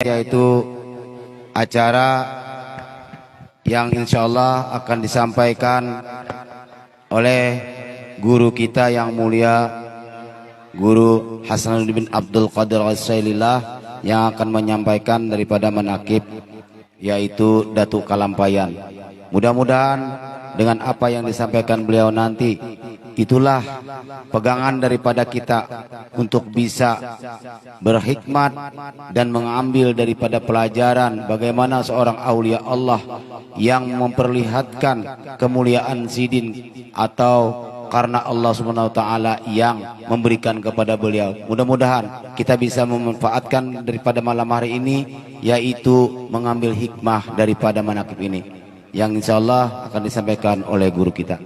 yaitu acara yang insya Allah akan disampaikan oleh guru kita yang mulia, Guru Hasanuddin bin Abdul Qadir As-Sailillah, yang akan menyampaikan daripada manaqib, yaitu Datuk Kalampayan. Mudah-mudahan dengan apa yang disampaikan beliau nanti, itulah pegangan daripada kita untuk bisa berhikmat dan mengambil daripada pelajaran bagaimana seorang aulia Allah yang memperlihatkan kemuliaan sidin, atau karena Allah Subhanahu wa taala yang memberikan kepada beliau. Mudah-mudahan kita bisa memanfaatkan daripada malam hari ini, yaitu mengambil hikmah daripada manaqib ini, yang insya Allah akan disampaikan oleh guru kita.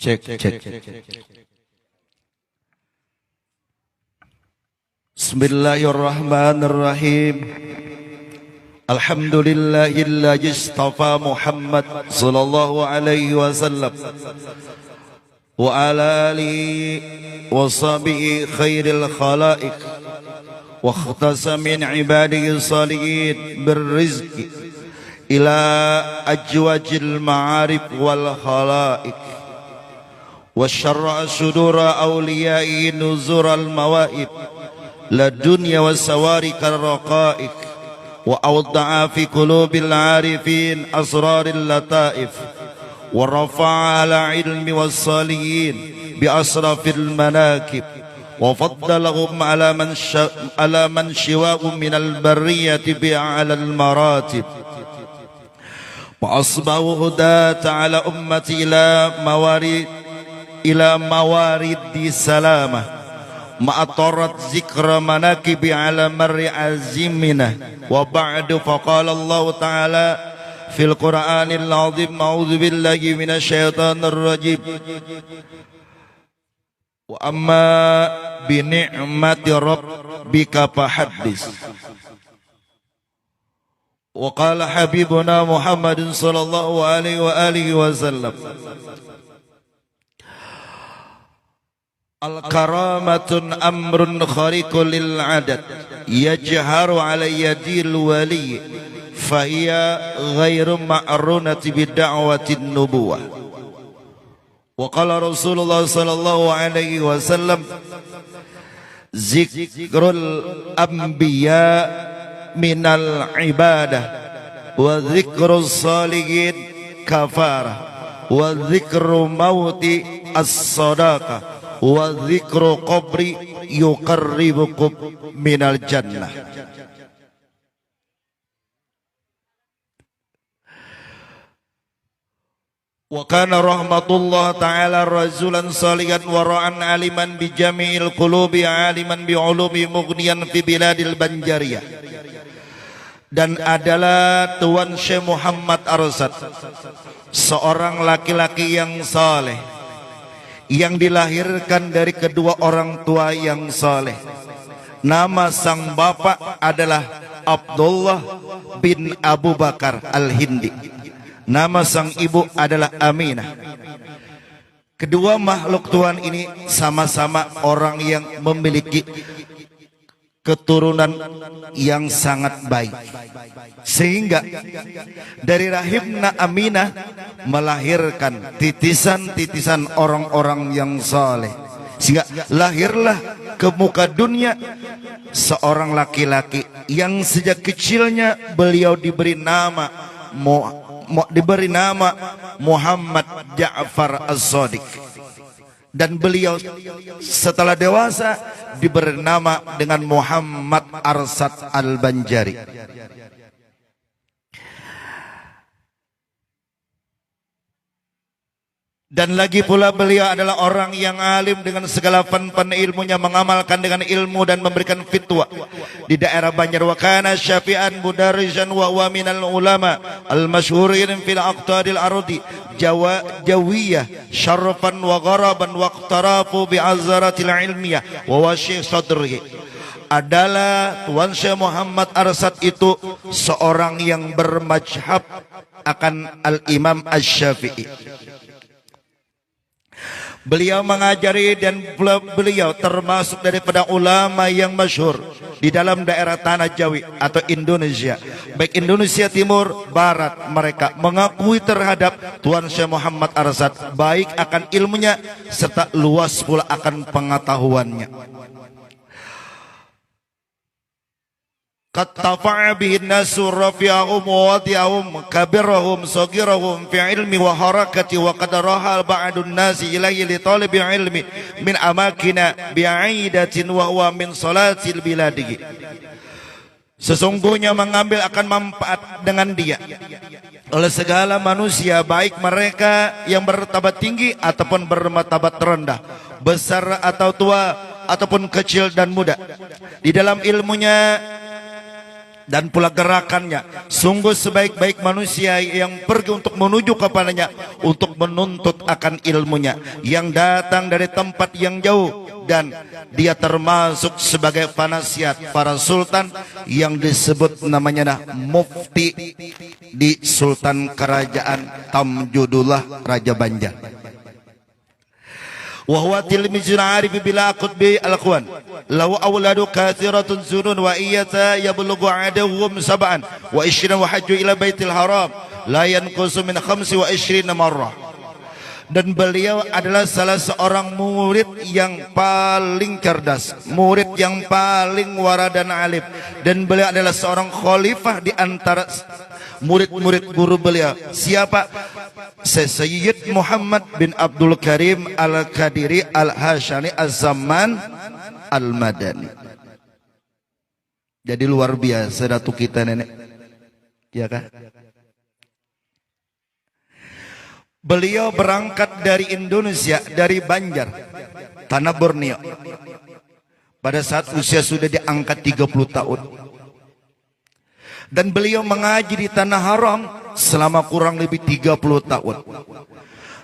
Cek. Bismillahirrahmanirrahim. Alhamdulillahilladzi istafa Muhammad sallallahu alaihi wasallam wa ala alihi wa sahbihi khairil khalaiq wa ikhtasa min ibadihi salihin birrizqi ila ajwajil ma'arif wal khalaiq وشرع صدور أوليائه نزور المواهب للدنيا والسوارق الرقائق وأوضع في قلوب العارفين أسرار اللطائف ورفع على علم والصالحين بأشرف المناكب وفضلهم على من شواهم من البرية بأعلى المراتب وأصبحوا هداة على أمتي إلى موارد سلامة ما أطرت ذكر مناكب على مر عزمنا وبعد فقال الله تعالى في القرآن العظيم أعوذ بالله من الشيطان الرجيم وأما بنعمة ربك فحدث وقال حبيبنا محمد صلى الله عليه وآله وسلم Al-karamatun amrun khariqul lil adad yajharu ala yadil wali fahiya ghairu ma'runati bid'awatin nubuwah. Wa qala Rasulullah sallallahu alaihi wasallam zikrul anbiya minal ibadah wa zikrus salihin kafarah wa zikru mauti as-sadaqah wa dzikru qabri yuqarribukum minal jannah. Wa kana rahmatullah ta'ala rajulan salihan wara'an aliman bi jami'il qulubi aliman bi ulumi mughniyan fi biladil Banjariyah. Dan adalah Tuan Syekh Muhammad Arsad, seorang laki-laki yang saleh, yang dilahirkan dari kedua orang tua yang saleh. Nama sang bapak adalah Abdullah bin Abu Bakar Al-Hindi. Nama sang ibu adalah Aminah. Kedua makhluk Tuhan ini sama-sama orang yang memiliki keturunan yang sangat baik, sehingga dari rahimna Aminah melahirkan titisan-titisan orang-orang yang saleh, sehingga lahirlah ke muka dunia seorang laki-laki yang sejak kecilnya beliau diberi nama Muhammad Ja'far As-Shadiq, dan beliau setelah dewasa diberi nama dengan Muhammad Arsad Al-Banjari. Dan lagi pula beliau adalah orang yang alim dengan segala fan-fan ilmunya, mengamalkan dengan ilmu dan memberikan fitwa di daerah Banjar. Wa kana syafi'an mudarrisan wa huwa minal ulama al-masyhurin fil aqtaril ardi jawiyah syarfan wa gharaban wa iqtarafu bi azaratil ilmiyah wa washi sadrihi. adalah Tuan Syekh Muhammad Arsad itu seorang yang bermazhab akan Al-Imam Asy-Syafi'i. Beliau mengajari dan beliau termasuk daripada ulama yang masyhur di dalam daerah Tanah Jawi atau Indonesia. Baik Indonesia Timur, Barat, mereka mengakui terhadap Tuan Syekh Muhammad Arsad baik akan ilmunya serta luas pula akan pengetahuannya. Qad tafa'a bihi an-nasu rafi'ahum wa wadi'ahum kabirahum sagirahum fi ilmi wa harakati wa qad rahal ba'dun nasi ilayhi li talibi ilmi min amakina bi'idatin wa huwa min salatil biladihi. Sesungguhnya mengambil akan manfaat dengan dia oleh segala manusia, baik mereka yang bermartabat tinggi ataupun bermartabat rendah, besar atau tua ataupun kecil dan muda, di dalam ilmunya dan pula gerakannya. Sungguh sebaik-baik manusia yang pergi untuk menuju kepadanya untuk menuntut akan ilmunya, yang datang dari tempat yang jauh, dan dia termasuk sebagai penasihat para sultan yang disebut namanya mufti di Sultan Kerajaan Tamjudullah Raja Banjar. Wahwa tilmizun arif bila qutbi al-akhwan lahu awladu kathiratun zunun wa iyata yablughu adawhum sab'an wa ishrin wa hajju ila baitil haram la yanqusu min 25 marrah. Dan beliau adalah salah seorang murid yang paling cerdas, murid yang paling wara dan alim, dan beliau adalah seorang khalifah di antara murid-murid guru beliau. Siapa? Sayyid Muhammad bin Abdul Karim Al-Qadiri Al-Hashani Az-Zaman Al-Madani. Jadi luar biasa datuk kita nenek, ya kan? Beliau berangkat dari Indonesia, dari Banjar, tanah Borneo, pada saat usia sudah diangkat 30 tahun. Dan beliau mengaji di Tanah Haram selama kurang lebih 30 tahun.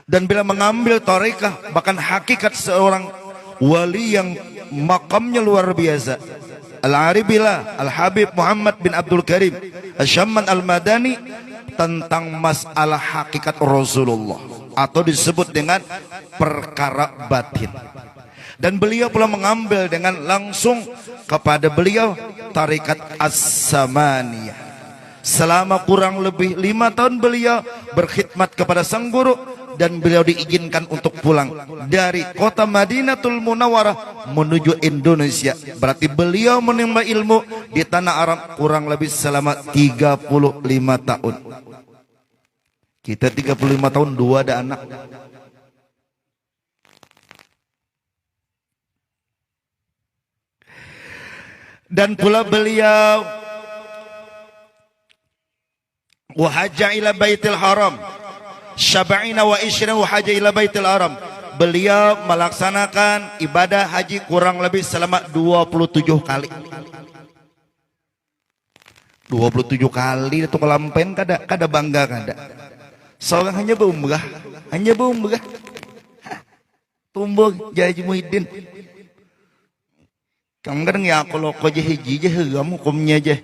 Dan beliau mengambil tarekah, bahkan hakikat seorang wali yang makamnya luar biasa. Al-Aribillah Al-Habib Muhammad bin Abdul Karim Asy-Syamman Al-Madani, tentang masalah hakikat Rasulullah atau disebut dengan perkara batin. Dan beliau pula mengambil dengan langsung kepada beliau tarikat As-Samaniyah. Selama kurang lebih 5 tahun beliau berkhidmat kepada sang guru, dan beliau diizinkan untuk pulang dari kota Madinatul Munawwarah menuju Indonesia. Berarti beliau menimba ilmu di tanah Arab kurang lebih selama 35 tahun. Kita 35 tahun 2 ada anak. Dan pula beliau wahajja ila baitil haram syab'ina wa ishrin wahajja ila baitil haram. Beliau melaksanakan ibadah haji kurang lebih selama 27 kali. 27 kali itu kelampen kada bangga kada. Seorang hanya berumrah, Tumbuk Haji Muhyiddin. Kadang ya kalau kau je haji je kamu kumnya je.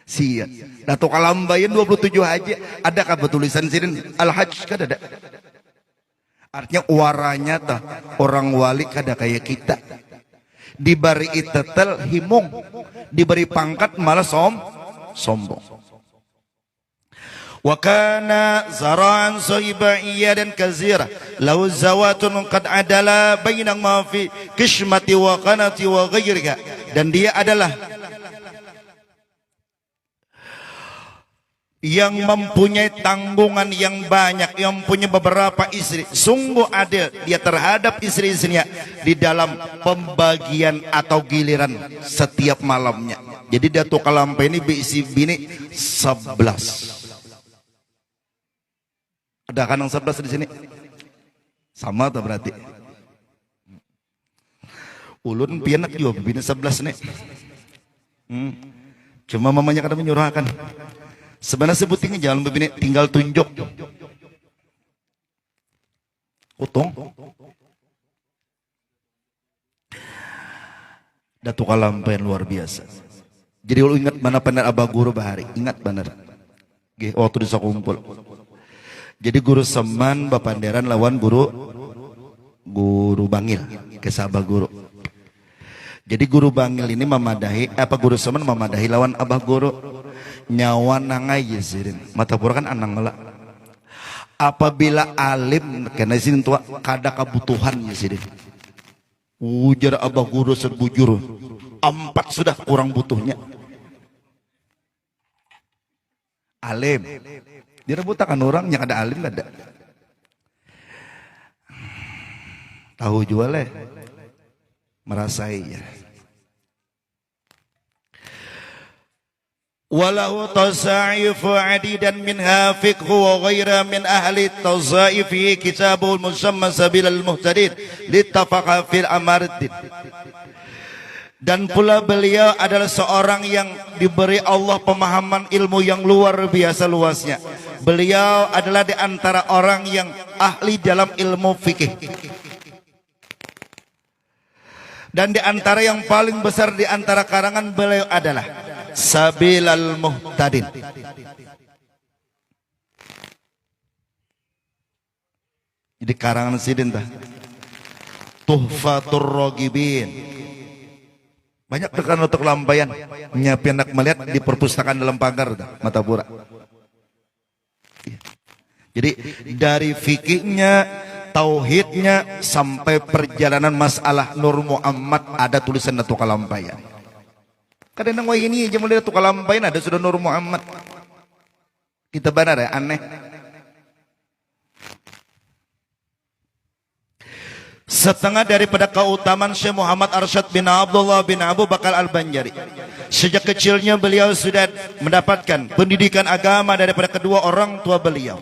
Sia. Datuk Kalambayan 27 haji. Adakah bertulisan sini Al-Hajj? Kada ada. Artinya waranya tah orang wali kada kayak kita. Diberi itetel himung, diberi pangkat malah sombong. Wa kana zara'an sahibaiyya dan kazira lahu zawatun qad adala baina ma fi kishmati wa qanati wa ghairiha. Dan dia adalah yang mempunyai tanggungan yang banyak, yang punya beberapa istri. Sungguh adil dia terhadap istri-istrinya di dalam pembagian atau giliran setiap malamnya. Jadi Datuk Kalampa ini berisi bini 11. Ada kan yang 11 di sini? Sama tuh berarti. Ulun pianak juga bini 11 nih. Cuma mamanya kadang menyurahkan. Sebenarnya sebutingnya jangan begini, tinggal tunjuk. Utong. Datu Kalampayan luar biasa. Jadi lu ingat mana benar abah guru bahari, ingat benar. Waktu bisa kumpul. Jadi guru Seman bapanderan lawan guru Bangil ke sabah guru. Jadi guru Bangil ini memadahi guru Seman memadahi lawan abah guru. Nyawa nangai yesirin. Mata pura kan anang ngelak. Apabila alim kena sini tua kada kebutuhan yesirin. Ujar abah guru sebujur 4 sudah kurang butuhnya. Alim direbutakan orangnya ada alim ada. Tahu jual merasai ya. Walahu tasaifu adidan minha fiqhu wa ghaira min ahli tasaifi kitabul musamma sabilal muhtadin littafaqa fil amardin. Dan pula beliau adalah seorang yang diberi Allah pemahaman ilmu yang luar biasa luasnya. Beliau adalah di antara orang yang ahli dalam ilmu fikih. Dan di antara yang paling besar di antara karangan beliau adalah Sabilal Muhtadin. Jadi karangan sidin tah. Tuhfatur Ragibin. Banyak tekan untuk lampayan nyiapin anak melihat di perpustakaan dalam pagar mata pura. Jadi dari fikihnya, tauhidnya sampai perjalanan masalah Nur Muhammad ada tulisan Datuk Kalampayan. Kadang wah ini aja mulai Datuk Kalampayan ada sudah Nur Muhammad. Kita benar ya aneh. Setengah daripada keutamaan Syekh Muhammad Arsyad bin Abdullah bin Abu Bakar Al-Banjari. Sejak kecilnya beliau sudah mendapatkan pendidikan agama daripada kedua orang tua beliau.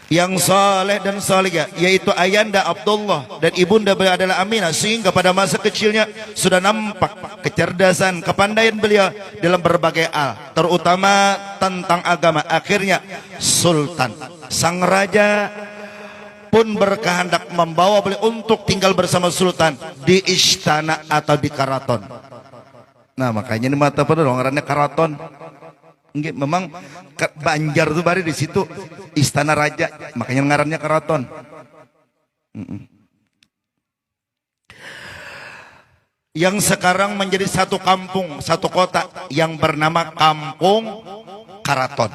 Yang saleh dan salihah, yaitu Ayanda Abdullah dan ibunda beliau adalah Aminah. Sehingga pada masa kecilnya sudah nampak kecerdasan, kepandaian beliau dalam berbagai hal, terutama tentang agama. Akhirnya Sultan, sang raja pun berkehendak membawa beliau untuk tinggal bersama Sultan di istana atau di karaton. Nah makanya ini mata pada ngarannya karaton. Nggih, memang Banjar tuh bari di situ istana raja, makanya ngarannya karaton. Yang sekarang menjadi satu kampung, satu kota yang bernama Kampung Karaton.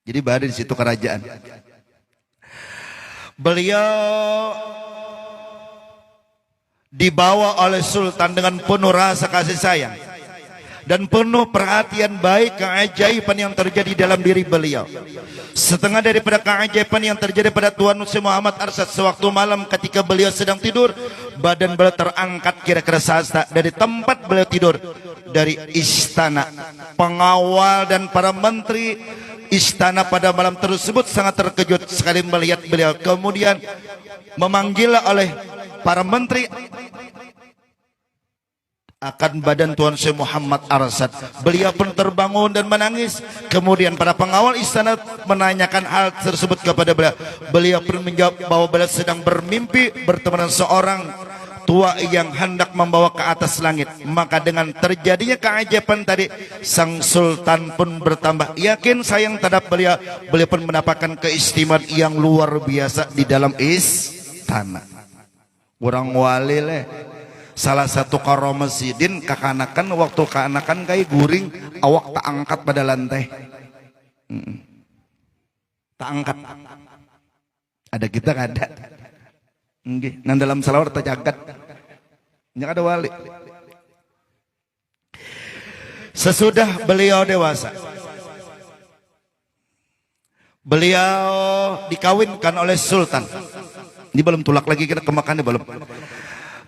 Jadi bari di situ kerajaan. Beliau dibawa oleh Sultan dengan penuh rasa kasih sayang dan penuh perhatian baik keajaiban yang terjadi dalam diri beliau. Setengah daripada keajaiban yang terjadi pada Tuan Syekh Muhammad Arsyad sewaktu malam ketika beliau sedang tidur, badan beliau terangkat kira-kira sasta dari tempat beliau tidur, dari istana. Pengawal dan para menteri istana pada malam tersebut sangat terkejut sekali melihat beliau. Kemudian memanggil oleh para menteri akan badan Tuan Syekh Muhammad Arsyad. Beliau pun terbangun dan menangis. Kemudian para pengawal istana menanyakan hal tersebut kepada beliau. Beliau pun menjawab bahwa beliau sedang bermimpi bertemu dengan seorang tua yang hendak membawa ke atas langit. Maka dengan terjadinya keajaiban tadi, sang sultan pun bertambah yakin sayang terhadap beliau. Beliau pun mendapatkan keistimewaan yang luar biasa di dalam istana. Orang wali leh. Salah satu karomah sidin kakanakan waktu kakanakan kayak guring awak tak angkat pada lantai. Tak angkat. Ada kita ada. Nggih, nang dalam salawat terjagat. Nya ada wali. Sesudah beliau dewasa, beliau dikawinkan oleh sultan. Ini belum tulak lagi kita kemakannya belum.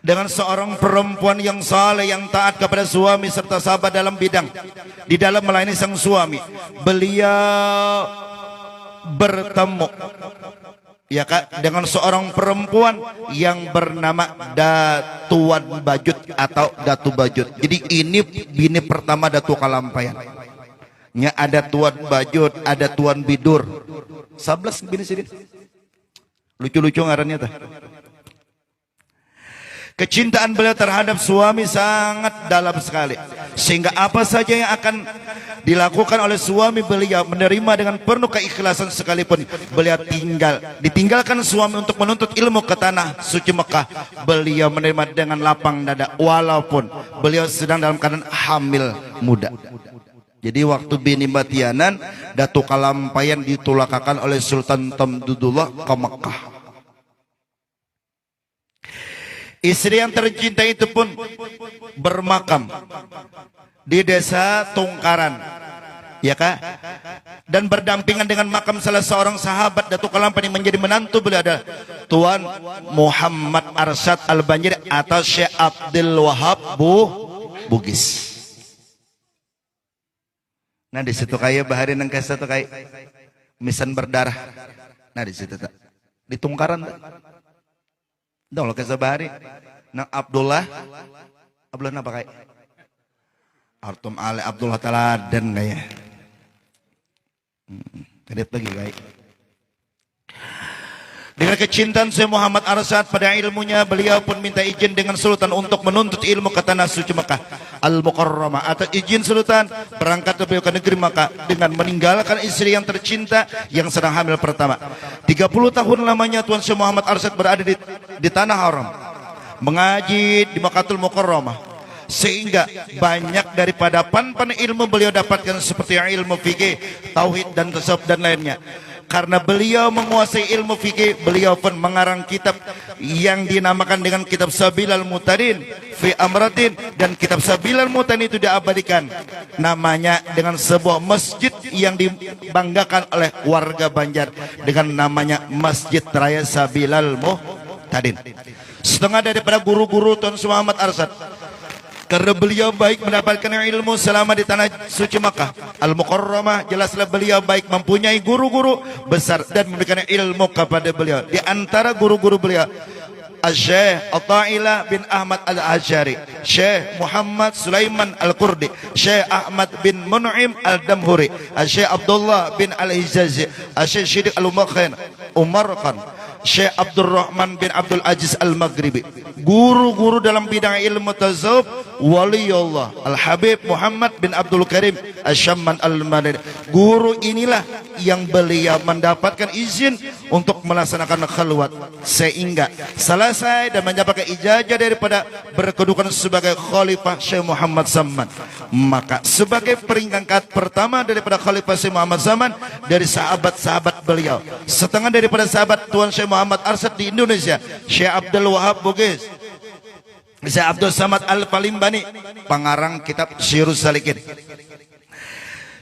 Dengan seorang perempuan yang saleh, yang taat kepada suami serta sabar dalam bidang di dalam melayani sang suami. Beliau bertemu ya Kak dengan seorang perempuan yang bernama Datuan Bajut atau Datu Bajut. Jadi ini bini pertama Datu Kalampayan. Nya ada Tuan Bajut, ada Tuan Bidur. 11 bini sini. Lucu-lucu ngarannya tah. Kecintaan beliau terhadap suami sangat dalam sekali, sehingga apa saja yang akan dilakukan oleh suami beliau menerima dengan penuh keikhlasan, sekalipun beliau ditinggalkan suami untuk menuntut ilmu ke tanah suci Mekah, beliau menerima dengan lapang dada walaupun beliau sedang dalam keadaan hamil muda. Jadi waktu bini Batianan, Datuk Kalampayan ditulakakan oleh Sultan Tamdudullah ke Mekah. Istri yang tercinta itu pun bermakam di desa Tungkaran, ya kak, dan berdampingan dengan makam salah seorang sahabat Datuk Kalampayan yang menjadi menantu beliau adalah Tuan Muhammad Arsyad Al-Banjari atau Syekh Abdul Wahab Bugis. Nah di situ kayak bahari nang kasa tuh kayak misan berdarah. Nah di situ tak di Tungkaran tak. Dong lo kasa bahari nang Abdullah apa kayak Artum Ale Abdullah Taladan kayak. Kedep lagi kayak. Dengan kecintaan Syekh Muhammad Arsyad pada ilmunya, beliau pun minta izin dengan Sultan untuk menuntut ilmu ke tanah suci Mekah Al-Mukarramah, atau izin Sultan berangkat beliau ke negeri Mekah dengan meninggalkan istri yang tercinta yang sedang hamil pertama. 30 tahun lamanya Tuan Syekh Muhammad Arsyad berada di tanah haram, mengaji di Mekahul Mukarramah, sehingga banyak daripada pan-pan ilmu beliau dapatkan seperti ilmu fikih, tauhid dan tasawuf dan lainnya. Karena beliau menguasai ilmu fikih, beliau pun mengarang kitab yang dinamakan dengan kitab Sabilal Mutadin fi Amratin, dan kitab Sabilal Mutadin itu diabadikan namanya dengan sebuah masjid yang dibanggakan oleh warga Banjar dengan namanya Masjid Raya Sabilal Mutadin. Setengah daripada guru-guru Tuan Muhammad Arsyad, karena beliau baik mendapatkan ilmu selama di tanah suci Makkah Al-Mukarramah, jelaslah beliau baik mempunyai guru-guru besar dan memberikan ilmu kepada beliau. Di antara guru-guru beliau Syekh Atta'ilah bin Ahmad Al-Asyari, Syekh Muhammad Sulaiman Al-Kurdi, Syekh Ahmad bin Mun'im Al-Damhuri, Syekh Abdullah bin Al-Hijazi, Syekh Syidik Al-Umakhin Umar Khan, Syekh Abdul Rahman bin Abdul Aziz Al-Maghribi. Guru-guru dalam bidang ilmu tasawuf Waliullah Al-Habib Muhammad bin Abdul Karim Asy-Syamman Al-Madani. Guru inilah yang beliau mendapatkan izin untuk melaksanakan khalwat, sehingga selesai dan mendapatkan ijazah daripada berkedudukan sebagai Khalifah Syekh Muhammad Zaman. Maka sebagai peringkat pertama daripada Khalifah Syekh Muhammad Zaman dari sahabat-sahabat beliau, setengah daripada sahabat Tuan Syekh Muhammad Arsyad di Indonesia, Syekh Abdul Wahab Bugis, Syekh Abdul Samad Al-Palimbani, pengarang kitab Syirus Salikin,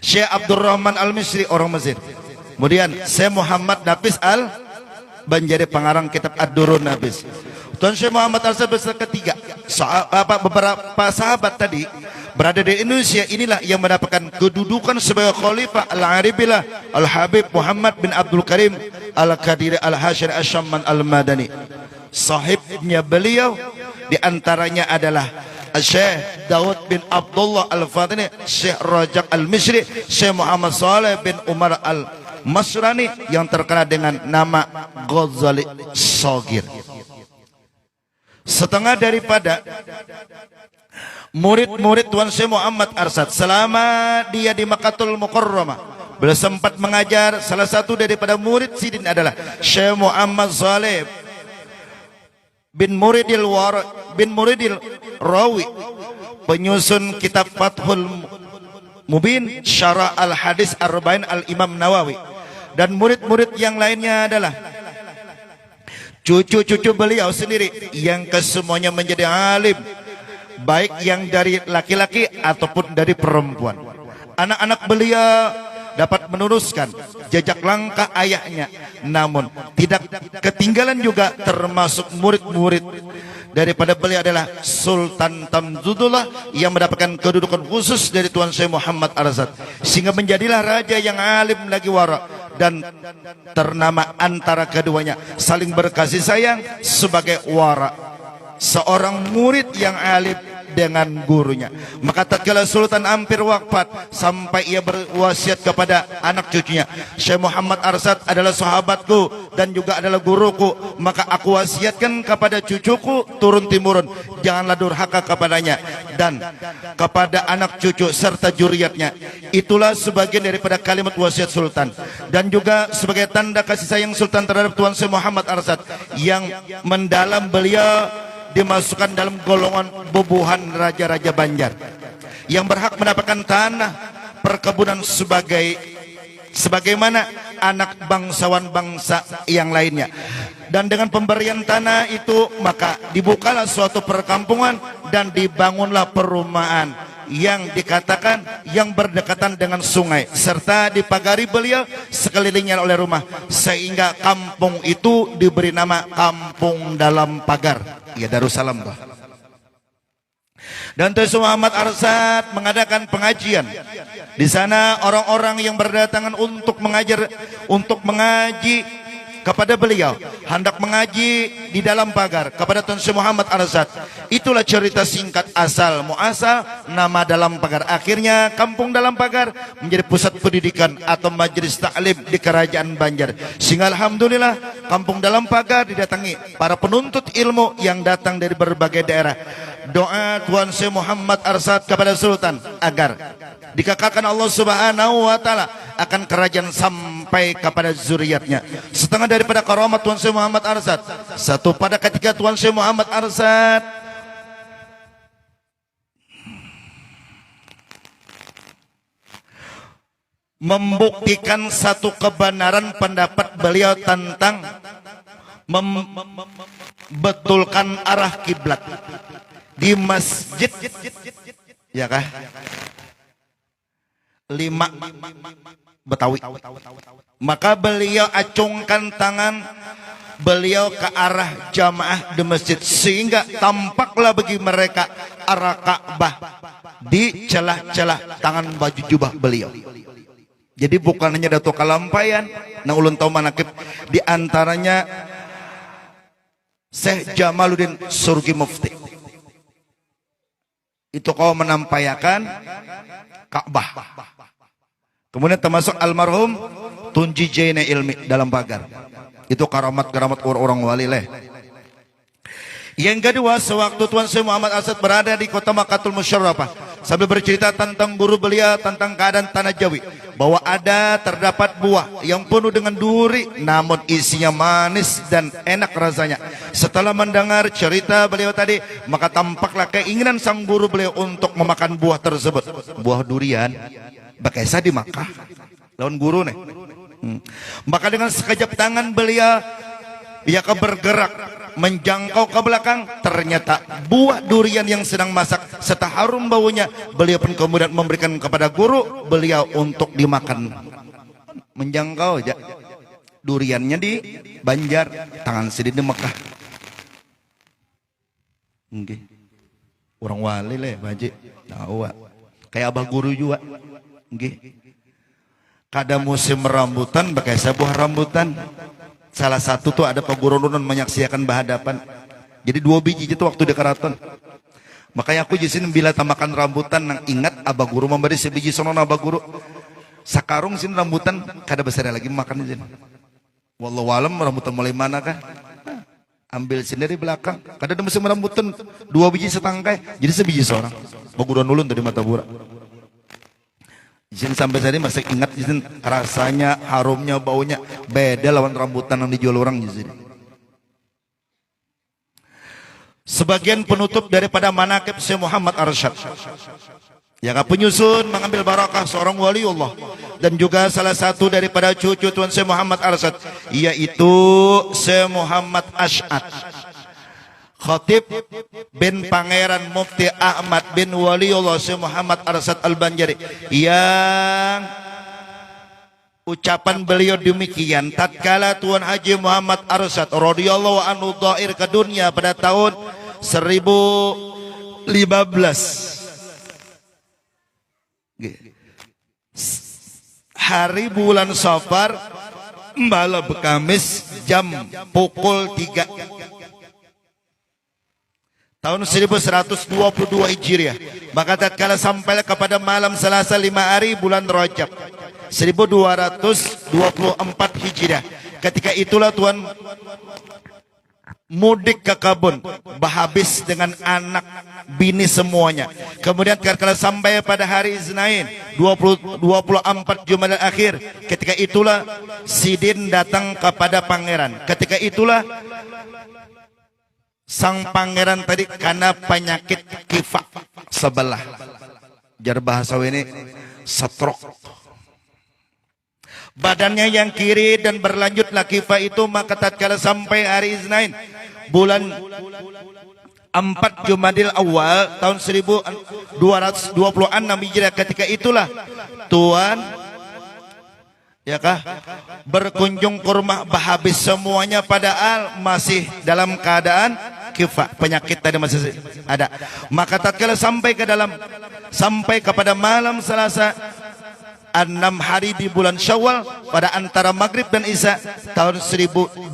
Syekh Abdul Rahman Al-Misri, orang Mesir. Kemudian Syekh Muhammad Nafis Al-Banjari, pengarang kitab Ad-Durun Nafis. Tuan Syekh Muhammad Arsyad beserta ketiga beberapa sahabat tadi berada di Indonesia, inilah yang mendapatkan kedudukan sebagai Khalifah Al-Aribillah Al-Habib Muhammad bin Abdul Karim Al-Qadiri Al-Hashari Asy-Syamman Al-Madani. Sahibnya beliau diantaranya adalah Syekh Daud bin Abdullah Al-Fatini, Syekh Rajak Al-Misri, Syekh Muhammad Saleh bin Umar Al-Masrani yang terkenal dengan nama Ghazali Shagir. Setengah daripada murid-murid Tuan Syekh Muhammad Arsyad selama dia di Makkahul Mukarramah, beliau sempat mengajar. Salah satu daripada murid sidin adalah Syekh Muhammad Saleh bin Muridil Rawi, penyusun kitab Fathul Mubin Syarah Al-Hadis Arba'in Al-Imam Nawawi. Dan murid-murid yang lainnya adalah cucu-cucu beliau sendiri yang kesemuanya menjadi alim, baik yang dari laki-laki ataupun dari perempuan. Anak-anak beliau dapat meneruskan jejak langkah ayahnya, namun tidak ketinggalan juga termasuk murid-murid daripada beliau adalah Sultan Tamdudullah yang mendapatkan kedudukan khusus dari Tuan Syekh Muhammad Arsyad, sehingga menjadilah raja yang alim lagi wara, dan ternama antara keduanya saling berkasih sayang sebagai wara, seorang murid yang alim dengan gurunya. Maka tatkala Sultan hampir wafat, sampai ia berwasiat kepada anak cucunya, Syekh Muhammad Arsyad adalah sahabatku, dan juga adalah guruku, maka aku wasiatkan kepada cucuku turun temurun, janganlah durhaka kepadanya dan kepada anak cucu serta juriatnya. Itulah sebagian daripada kalimat wasiat Sultan, dan juga sebagai tanda kasih sayang Sultan terhadap Tuan Syekh Muhammad Arsad yang mendalam, beliau dimasukkan dalam golongan bubuhan raja-raja Banjar yang berhak mendapatkan tanah perkebunan sebagaimana anak bangsawan bangsa yang lainnya. Dan dengan pemberian tanah itu maka dibukalah suatu perkampungan dan dibangunlah perumahan yang dikatakan yang berdekatan dengan sungai, serta dipagari beliau sekelilingnya oleh rumah, sehingga kampung itu diberi nama Kampung Dalam Pagar, ya Darussalam. Dan Tuan Muhammad Arsad mengadakan pengajian. Di sana orang-orang yang berdatangan untuk mengajar, untuk mengaji kepada beliau, hendak mengaji di dalam pagar kepada Tuan Syekh Muhammad Arsad. Itulah cerita singkat asal muasal nama Dalam Pagar. Akhirnya Kampung Dalam Pagar menjadi pusat pendidikan atau majelis taklim di Kerajaan Banjar. Sehingga alhamdulillah Kampung Dalam Pagar didatangi para penuntut ilmu yang datang dari berbagai daerah. Doa Tuan Syekh Muhammad Arsad kepada Sultan agar dikakarkan Allah Subhanahu wa taala akan kerajaan sampai kepada zuriatnya. Setengah daripada karamat Tuan Syekh Muhammad Arsad, satu pada ketika Tuan Syekh Muhammad Arsad membuktikan satu kebenaran pendapat beliau tentang membetulkan arah kiblat di masjid, ya kah? 5 Betawi. Maka beliau acungkan tangan beliau ke arah jamaah di masjid, sehingga tampaklah bagi mereka arah Ka'bah di celah-celah tangan baju jubah beliau. Jadi bukan hanya Datuk Kalampayan, nah ulun tahu manakib di antaranya Syekh Jamaluddin Surgi Mufti. Itu kau menampayakan Ka'bah. Kemudian termasuk almarhum Tunji Jaina Ilmi Dalam Pagar. Itu karamat-karamat orang-orang wali leh. Yang kedua, sewaktu Tuan Syekh Muhammad Arsad berada di kota Makkatul Musyarrafah, sambil bercerita tentang guru beliau tentang keadaan tanah Jawi, bahwa terdapat buah yang penuh dengan duri, namun isinya manis dan enak rasanya. Setelah mendengar cerita beliau tadi, maka tampaklah keinginan sang guru beliau untuk memakan buah tersebut. Buah durian, bakesa di Makkah, lawan guru nih. Maka dengan sekejap tangan beliau, ia bergerak menjangkau ke belakang, ternyata buah durian yang sedang masak serta harum baunya. Beliau pun kemudian memberikan kepada guru beliau untuk dimakan. Menjangkau aja, duriannya di Banjar, tangan sini di Mekah. Nggih. Orang wali leh baji, tahu kayak abah guru juga. Nggih. Kada musim rambutan pakai sebuah rambutan. Salah satu tuh ada pegurunan menyaksikan bahadapan. Jadi 2 biji itu waktu di keraton. Makanya aku jisin bila tamakan rambutan nang ingat abah guru memberi sebiji sono abah guru. Sakarung sin rambutan kada besar lagi makan izin. Wallahu alam rambutan mulai mana kan? Ambil sendiri belakang. Kada ada musim rambutan 2 biji setangkai, jadi sebiji seorang. Peguruan ulun dari mata bura. Izin sampai tadi masih ingat izin rasanya, harumnya, baunya beda lawan rambutan yang dijual orang izin. Sebagian penutup daripada manaqib Syekh Muhammad Arsad. Yang penyusun mengambil barakah seorang waliullah dan juga salah satu daripada cucu Tuan Syekh Muhammad Arsad, yaitu Syekh Muhammad Asy'ad. Khatib bin Pangeran Mufti Ahmad bin Waliullah Syekh Muhammad Arsad Al-Banjari, yang ucapan beliau demikian tatkala Tuan Haji Muhammad Arsad radhiyallahu anhu dhair ke dunia pada tahun 1015. Hari bulan Safar, malam Kamis, jam pukul 3 tahun 1122 Hijriah. Maka tatkala sampai kepada malam Selasa 5 hari bulan Rajab 1224 Hijriah, Ketika itulah Tuhan mudik ke kebun, berhabis dengan anak bini semuanya. Kemudian kalau sampai pada hari Isnin 24 Jumadil Akhir, ketika itulah Sidin datang kepada pangeran. Ketika itulah sang pangeran tadi karena penyakit kifah sebelah. Jar bahasa ini stroke. Badannya yang kiri dan berlanjutlah kifah itu, maka tatkala sampai hari Isnin bulan 4 Jumadil Awal tahun 1226 Hijriah, ketika itulah Tuhan berkunjung ke rumah Bahabis semuanya, padahal masih dalam keadaan kifah, penyakit tadi masih ada. Maka tatkala sampai kepada malam Selasa 6 hari di bulan Syawal pada antara maghrib dan isya tahun 1227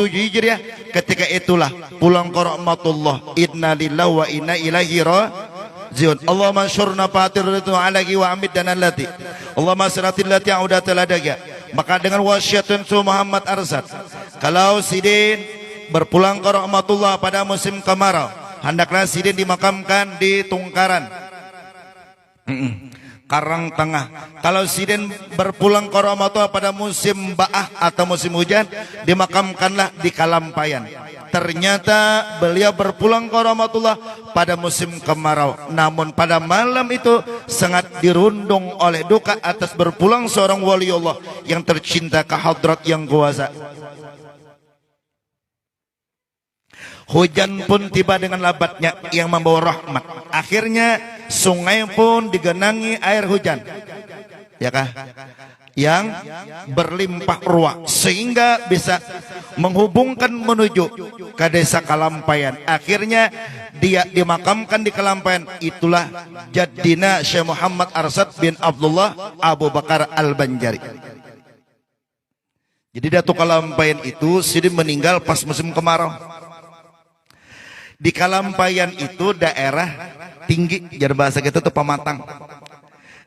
Hijriah, ketika itulah pulang ke rahmatullah, inna lillahi wa inna ilaihi rajiun. Allahumma syurna fatiratu alaihi wa amid dan allati Allahumma siratil lati audat ladaga. Maka dengan wasiatun su Muhammad Arsad, kalau Sidin berpulang ke rahmatullah pada musim kemarau, hendaklah Sidin dimakamkan di Tungkaran, Karang Tengah. Kalau Sidin berpulang ke rahmatullah pada musim ba'ah atau musim hujan, dimakamkanlah di Kalampayan. Ternyata beliau berpulang ke rahmatullah pada musim kemarau. Namun pada malam itu sangat dirundung oleh duka atas berpulang seorang waliullah yang tercinta ke hadrat yang kuasa. Hujan pun tiba dengan lebatnya yang membawa rahmat. Akhirnya sungai pun digenangi air hujan, ya kah? Yang berlimpah ruah sehingga bisa menghubungkan menuju ke desa Kalampayan. Akhirnya dia dimakamkan di Kalampayan. Itulah Jaddina Syekh Muhammad Arsad bin Abdullah Abu Bakar Al-Banjari. Jadi Datuk Kalampayan itu Sidin meninggal pas musim kemarau. Di Kalampayan itu daerah tinggi, jar bahasa kita tuh pematang.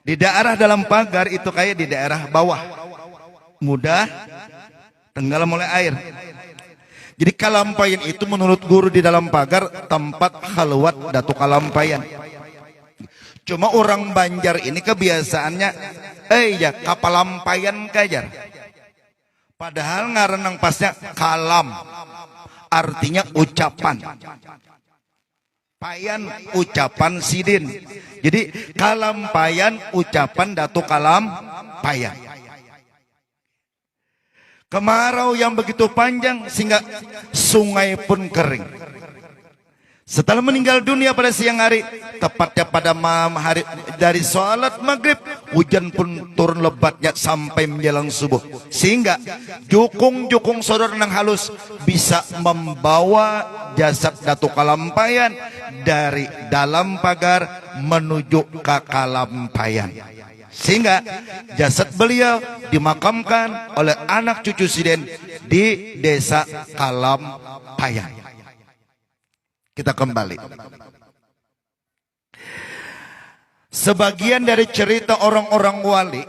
Di daerah dalam pagar itu kayak di daerah bawah, mudah tenggelam oleh air. Jadi Kalampayan itu menurut guru di dalam pagar tempat khalwat Datuk Kalampayan. Cuma orang Banjar ini kebiasaannya ya kapalampayan kajar. Padahal ngarenang pasnya kalam, artinya ucapan. Payan ucapan Sidin. Jadi Kalampayan ucapan Datuk Kalampayan. Kemarau yang begitu panjang sehingga sungai pun kering. Setelah meninggal dunia pada siang hari, tepatnya pada malam hari dari sholat maghrib, hujan pun turun lebatnya sampai menjelang subuh. Sehingga jukung-jukung saudara nang halus bisa membawa jasad Datuk Kalampayan dari dalam pagar menuju ke Kalampayan. Sehingga jasad beliau dimakamkan oleh anak cucu Sidin di desa Kalampayan. Kita kembali. Sebagian dari cerita orang-orang wali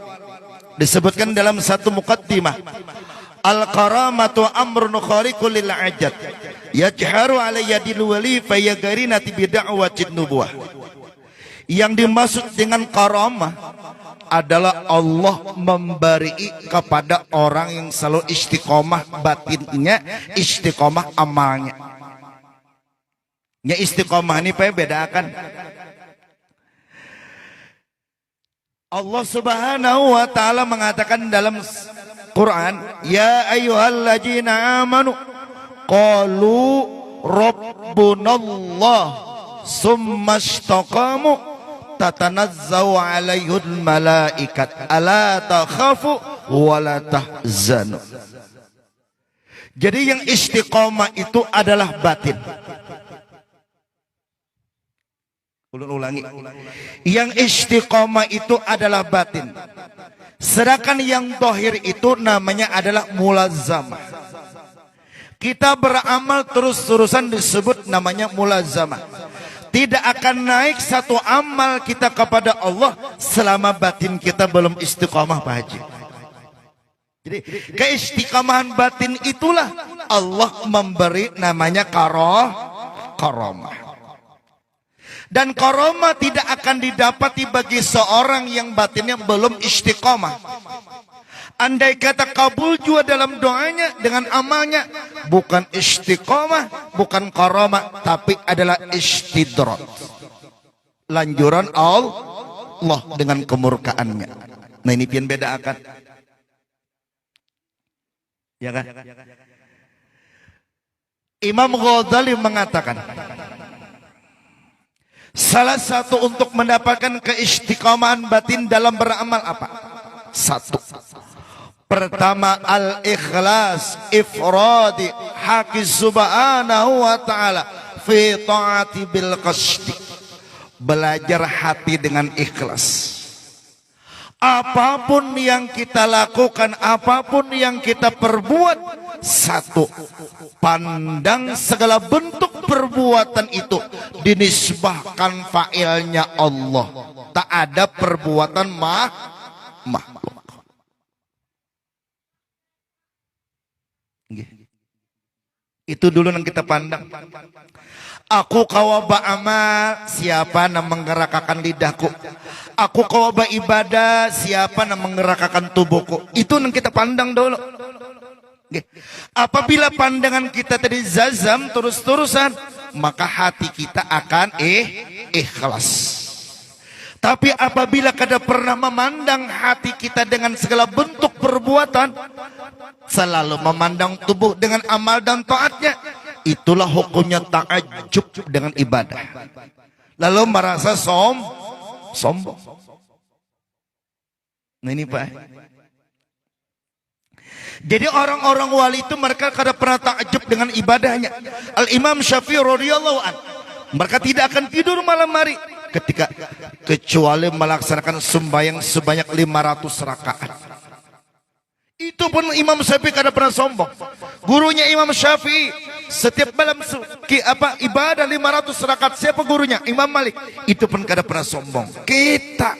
disebutkan dalam satu muqaddimah. Al-karamatu amrun khariqul lil ajad. Yajharu ala yadil wali fayagarinati bida'watin nubuwah. Yang dimaksud dengan karamah adalah Allah memberi kepada orang yang selalu istiqomah batinnya, istiqomah amalnya. Ya istiqomah ini bedakan. Allah Subhanahu wa taala mengatakan dalam Quran, ya ayyuhalladzina amanu qalu rabbunallah summa istaqamu tatanazzalu alaihul malaikat ala takhafu wa la tahzanu. Jadi yang istiqomah itu adalah batin. Ulangi. Yang istiqomah itu adalah batin. Sedangkan yang dohir itu namanya adalah mulazamah. Kita beramal terus-terusan disebut namanya mulazamah. Tidak akan naik satu amal kita kepada Allah selama batin kita belum istiqomah, Pak Haji. Jadi keistiqomahan batin itulah Allah memberi namanya karomah. Dan karomah tidak akan didapati bagi seorang yang batinnya belum istiqomah. Andai kata kabul juga dalam doanya dengan amalnya, bukan istiqomah, bukan karomah, tapi adalah istidrat. Lanjuran Allah dengan kemurkaannya. Nah ini pian beda akan. Ya kan? Imam Ghazali mengatakan, salah satu untuk mendapatkan keistiqomahan batin dalam beramal apa? Satu. Pertama, al-ikhlas ifradi haqi subhanahu wa ta'ala fi ta'ati bil qasdi. Belajar hati dengan ikhlas. Apapun yang kita lakukan, apapun yang kita perbuat, satu, pandang segala bentuk perbuatan itu dinisbahkan fa'ilnya Allah. Tak ada perbuatan makhluk. Itu dulu yang kita pandang. Aku kawaba amal, siapa yang menggerakkan lidahku. Aku kawaba ibadah, siapa yang menggerakkan tubuhku. Itu yang kita pandang dulu. Apabila pandangan kita tadi zazam terus-terusan, maka hati kita akan ikhlas. Tapi apabila kada pernah memandang hati kita dengan segala bentuk perbuatan, selalu memandang tubuh dengan amal dan taatnya, itulah hukumnya ta'ajjub dengan ibadah. Lalu merasa sombong. Nah ini Pak. Jadi orang-orang wali itu mereka kada pernah ta'ajjub dengan ibadahnya. Al-Imam Syafi'i radhiyallahu an, mereka tidak akan tidur malam hari kecuali melaksanakan sembahyang sebanyak 500 rakaat. Itu pun Imam Syafi'i kada pernah sombong. Gurunya Imam Syafi'i setiap malam ibadah 500 rakaat. Siapa gurunya? Imam Malik. Itu pun kada pernah sombong. Kita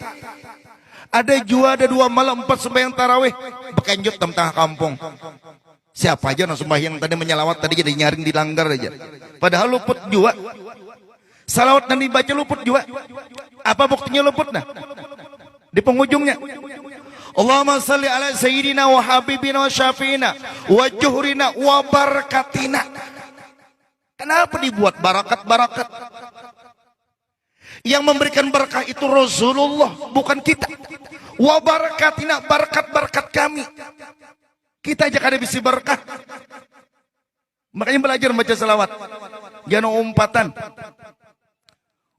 ada 2 malam 4 sembahyang tarawih bekenjut tengah kampung. Siapa aja yang sembahyang tadi menyalawat tadi jadi nyaring dilanggar aja. Padahal luput juga. Salawat dan dibaca luput juga. Apa buktinya luput nah? Di penghujungnya. Allahumma salli ala sayyidina wa habibina wa syafi'ina wa juhrina wa barakatina. Kenapa dibuat barakat-barakat? Yang memberikan berkah itu Rasulullah, bukan kita. Wa barakatina, barakat-barakat kami. Kita aja kada bisa berkah. Makanya belajar baca salawat. Jangan umpatan.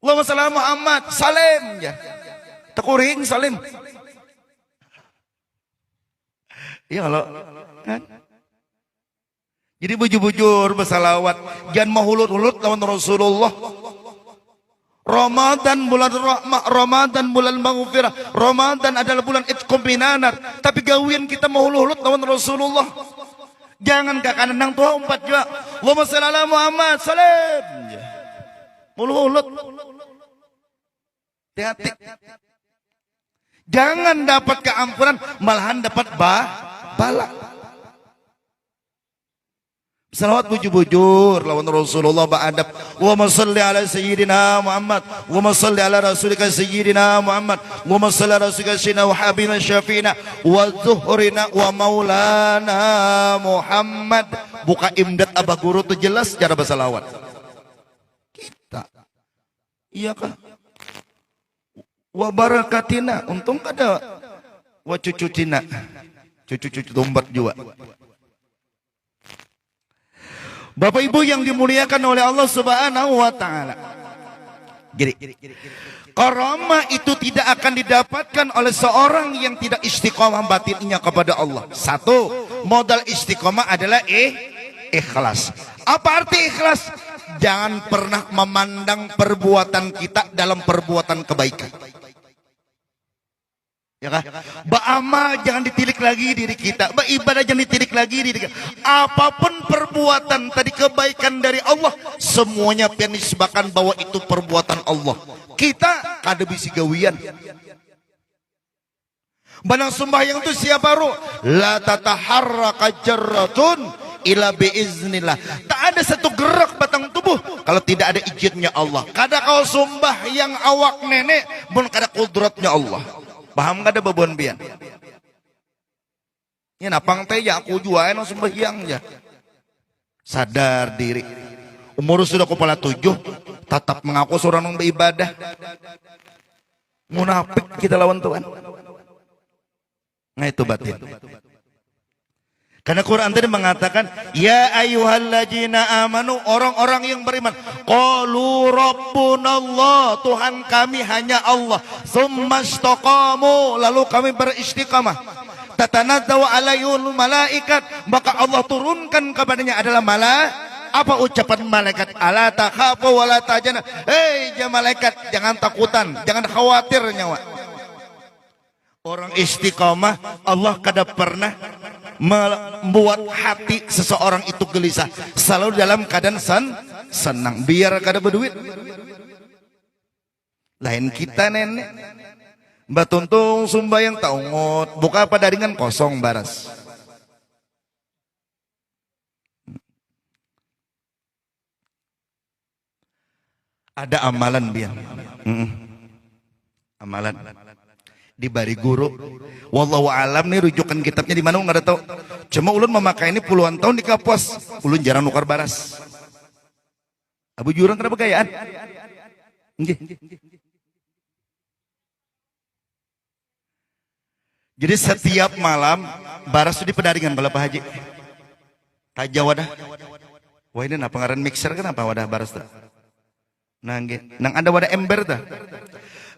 Allahumma salli ala Muhammad, salim ya. Tekuring salim. Iya kalau kan? Jadi bujur-bujur bersalawat, jangan mahulut-hulut lawan Rasulullah. Ramadan bulan rahmah, Ramadan bulan maghfirah, Ramadan adalah bulan itqum minanar. Tapi gawian kita mahulut-hulut lawan Rasulullah. Jangan kakak nang tua 4 juga. Allahumma shalli ala Muhammad, salam. Mahulut-hulut. Hati-hati. Jangan dapat keampunan, malahan dapat bala. Salawat bujur-bujur lawan Rasulullah ba'adab. Allahumma salli ala sayyidina Muhammad, Allahumma salli ala rasulika sayyidina Muhammad, Allahumma salli ala rasulika sayyidina wa habibina syafi'ina wa zuhrina wa maulana Muhammad. Buka imdad abah guru itu jelas cara bersalawat. Kita iya kah? Wa barakatina, untung kada wa cucutina, cucu-cucu dombat juga. Bapak Ibu yang dimuliakan oleh Allah Subhanahu wa taala. Jadi karamah itu tidak akan didapatkan oleh seorang yang tidak istiqomah batinnya kepada Allah. Satu, modal istiqomah adalah ikhlas. Apa arti ikhlas? Jangan pernah memandang perbuatan kita dalam perbuatan kebaikan. Ya kan? Beramal jangan ditilik lagi diri kita. Beribadah jangan ditilik lagi diri kita. Apapun perbuatan tadi kebaikan dari Allah, semuanya penisbahkan bahwa itu perbuatan Allah. Kita kada bisi gawian. Banang sembahyang itu siapa ru? La tataharraka jarratun ila biiznillah. Tak ada satu gerak batang tubuh kalau tidak ada izinnya Allah. Kada kau sembahyang awak nenek mun kada kudratnya Allah. Paham kada babon bian? Ya napang teh ya aku jualan sembahyang ya. Sadar diri. Umur sudah kepala 7, tetap mengaku seorang yang beribadah. Munafik kita lawan Tuhan. Nah itu batin. Karena Quran tadi mengatakan, ya ayyuhalladzina amanu, orang-orang yang beriman, qalu rabbunallah, Tuhan kami hanya Allah. Tsumastaqamu, lalu kami beristiqamah. Tatanazzalu alaihimul malaikat, maka Allah turunkan kepadanya adalah apa ucapan malaikat? Ala takhafu wa la tahzanu. Hei malaikat, jangan takutan, jangan khawatir nyawa. Orang istiqamah, Allah kada pernah membuat hati seseorang itu gelisah. Selalu dalam keadaan senang. Biar kada berduit. Lain kita nenek. Mbak tuntung sumbayang taungot. Buka pada ringan kosong baras. Ada amalan biar. Amalan. Dibari guru. Wallahu alam nih rujukan kitabnya di mana nggak ada tahu. Cuma ulun memakai ini puluhan tahun di Kapuas. Ulun jarang nukar baras. Abu Jurang kenapa gayaan? Jadi setiap malam baras itu di pedaringan bala Pak Haji. Taja wadah. Wah ini apa ngaran mixer kenapa wadah baras tuh? Nang ada wadah ember tuh.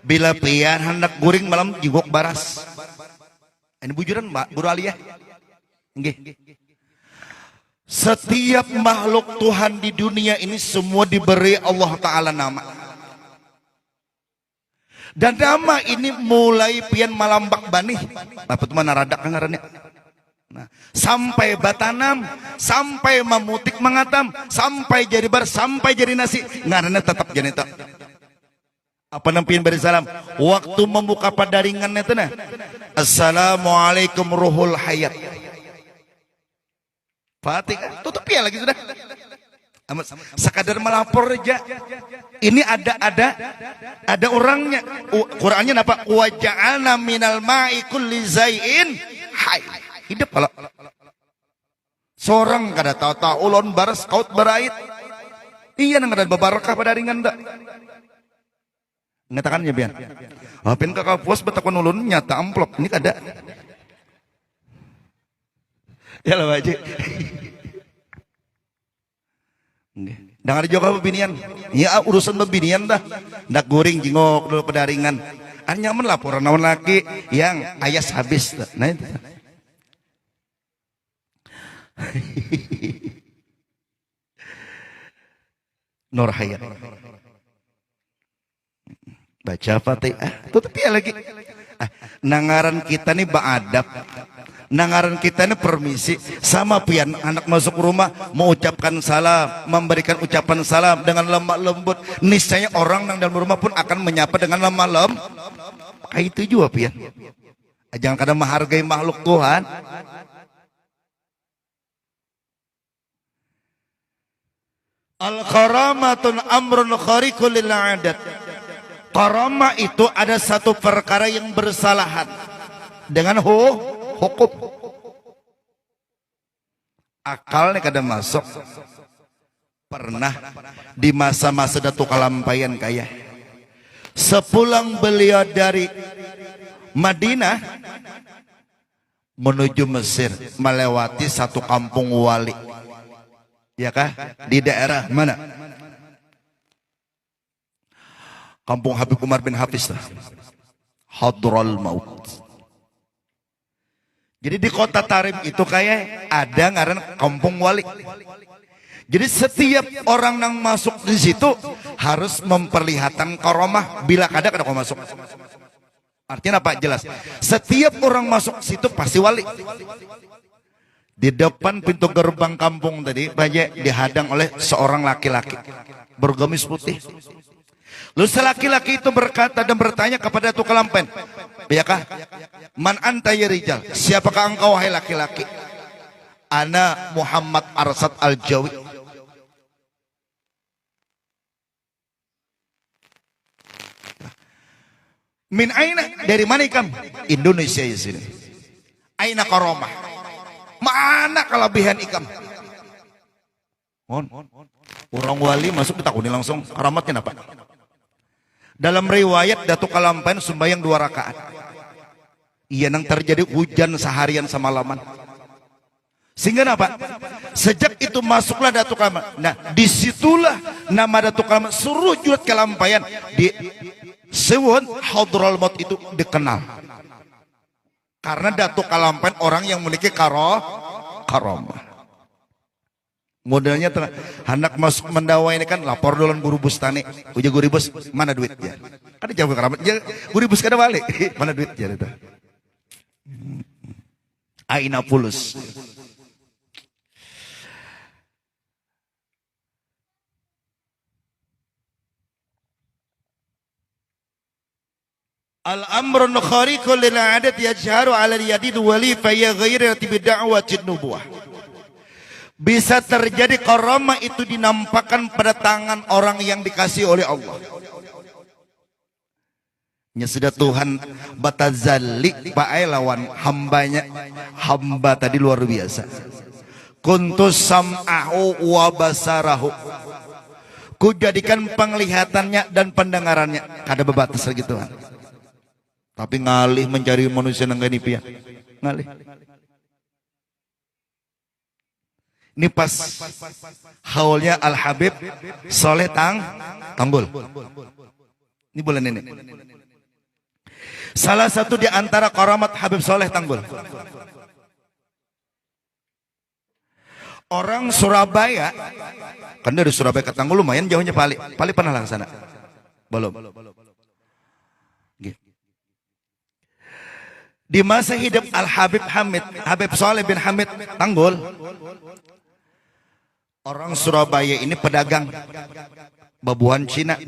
Bila pian hendak guring malam jigok baras. Ini bujuran buru aliyah. Nggih. Setiap makhluk Tuhan di dunia ini semua diberi Allah Ta'ala nama. Dan nama ini mulai pian malambak banih. Apa tuh mana radak kan ngarannya? Nah, sampai batanam, sampai memutik mengatam, sampai jadi bar, sampai jadi nasi. Ngarannya tetap jadi itu. Apa nampin beri salam? Waktu membuka padaringan itu nah. Assalamualaikum ruhul hayat. Fatihah. Tutup ya lagi sudah. Sekadar melapor aja. Ini ada orangnya. Qurannya apa? Wa ja'alna minal ma'i kulli zai'in hayy. Hidup kalau seorang kada tahu ulon baras kaut berait. Iya nang ada babarakah padaringan dak. Ngatakannya bian. Apin kakak puas betakon ulun nyata amplop ini kada. Ya lah wajib. Dengar juga bebinian. Ya urusan bebinian dah. Ndak goreng jingok dulu pedaringan. Anyaman laporan nawan laki yang ayas habis. Nah itu. Nur Hayat. Baca Fatihah. Tutup ya lagi. Nangaran kita nih beradab. Nangaran kita ini permisi sama pian anak masuk rumah mengucapkan salam, memberikan ucapan salam dengan lemah lembut, niscaya orang yang dalam rumah pun akan menyapa dengan lemah lembut. Kayak itu juga pian. Jangan kadang menghargai makhluk Tuhan. Al-karamatun amrun khariqul lil 'adat. Karamah itu ada satu perkara yang bersalahan dengan hukum. Akalnya kada masuk. Pernah di masa-masa datu kalampayan kaya. Sepulang beliau dari Madinah menuju Mesir, melewati satu kampung wali. Ya kah? Di daerah mana? Kampung Habib Umar bin Hafiz. Hadral Maut. Jadi di kota Tarim itu kayak ada ngaran kampung wali. Jadi setiap orang yang masuk di situ harus memperlihatkan karamah. Bila kada kau masuk. Artinya apa? Jelas. Setiap orang masuk situ pasti wali. Di depan pintu gerbang kampung tadi banyak dihadang oleh seorang laki-laki bergamis putih. Lalu laki-laki itu berkata dan bertanya kepada Datuk Kelampen, "Yakah? Man anta ya rijal? Siapakah engkau wahai laki-laki?" "Ana Muhammad Arsad Al-Jawi." "Min aina?" Dari mana ikam? "Indonesia ya sini." "Aina karomah?" Mana kelebihan ikam? Orang wali masuk ditakuni langsung, karamatnya apa? Dalam riwayat Datuk Kelampen sembahyang 2 rakaat. Iya nang terjadi hujan seharian semalaman. Sehingga apa? Sejak itu masuklah Datuk Kelampen. Nah, disitulah nama Datuk Kelampen suruh jurat Kelampayan di Sewon Hadraul Maut itu dikenal. Karena Datuk Kelampen orang yang memiliki karomah. Modelnya hendak masuk mendawai ini kan lapor dulu guru bustani. Uja guru bus mana duitnya? Ada jawab keramat. Guru bus kada balik. Mana duitnya itu? Aina fulus. Al-amrun khariqun lil 'adat yajharu 'ala al-yadid wali fa ya ghairati bid'awati nubuwah. Bisa terjadi karomah itu dinampakkan pada tangan orang yang dikasih oleh Allah. Ya sudah Tuhan batazali paai lawan hambanya. Hamba tadi luar biasa. Kuntus sam'ahu wa basarahu. Ku jadikan penglihatannya dan pendengarannya. Kada bebatas lagi Tuhan. Tapi ngalih mencari manusia yang gini pian. Ngalih. Ini pas haulnya Al-Habib Soleh Tanggul. Ini bulan ini. Salah satu di antara karamat Habib Soleh Tanggul. Orang Surabaya, kan dari Surabaya ke Tanggul lumayan jauhnya Pali. Pali pernah lah ke sana? Belum. Di masa hidup Al-Habib Habib Soleh bin Hamid Tanggul, orang Surabaya ini pedagang babuhan Cina.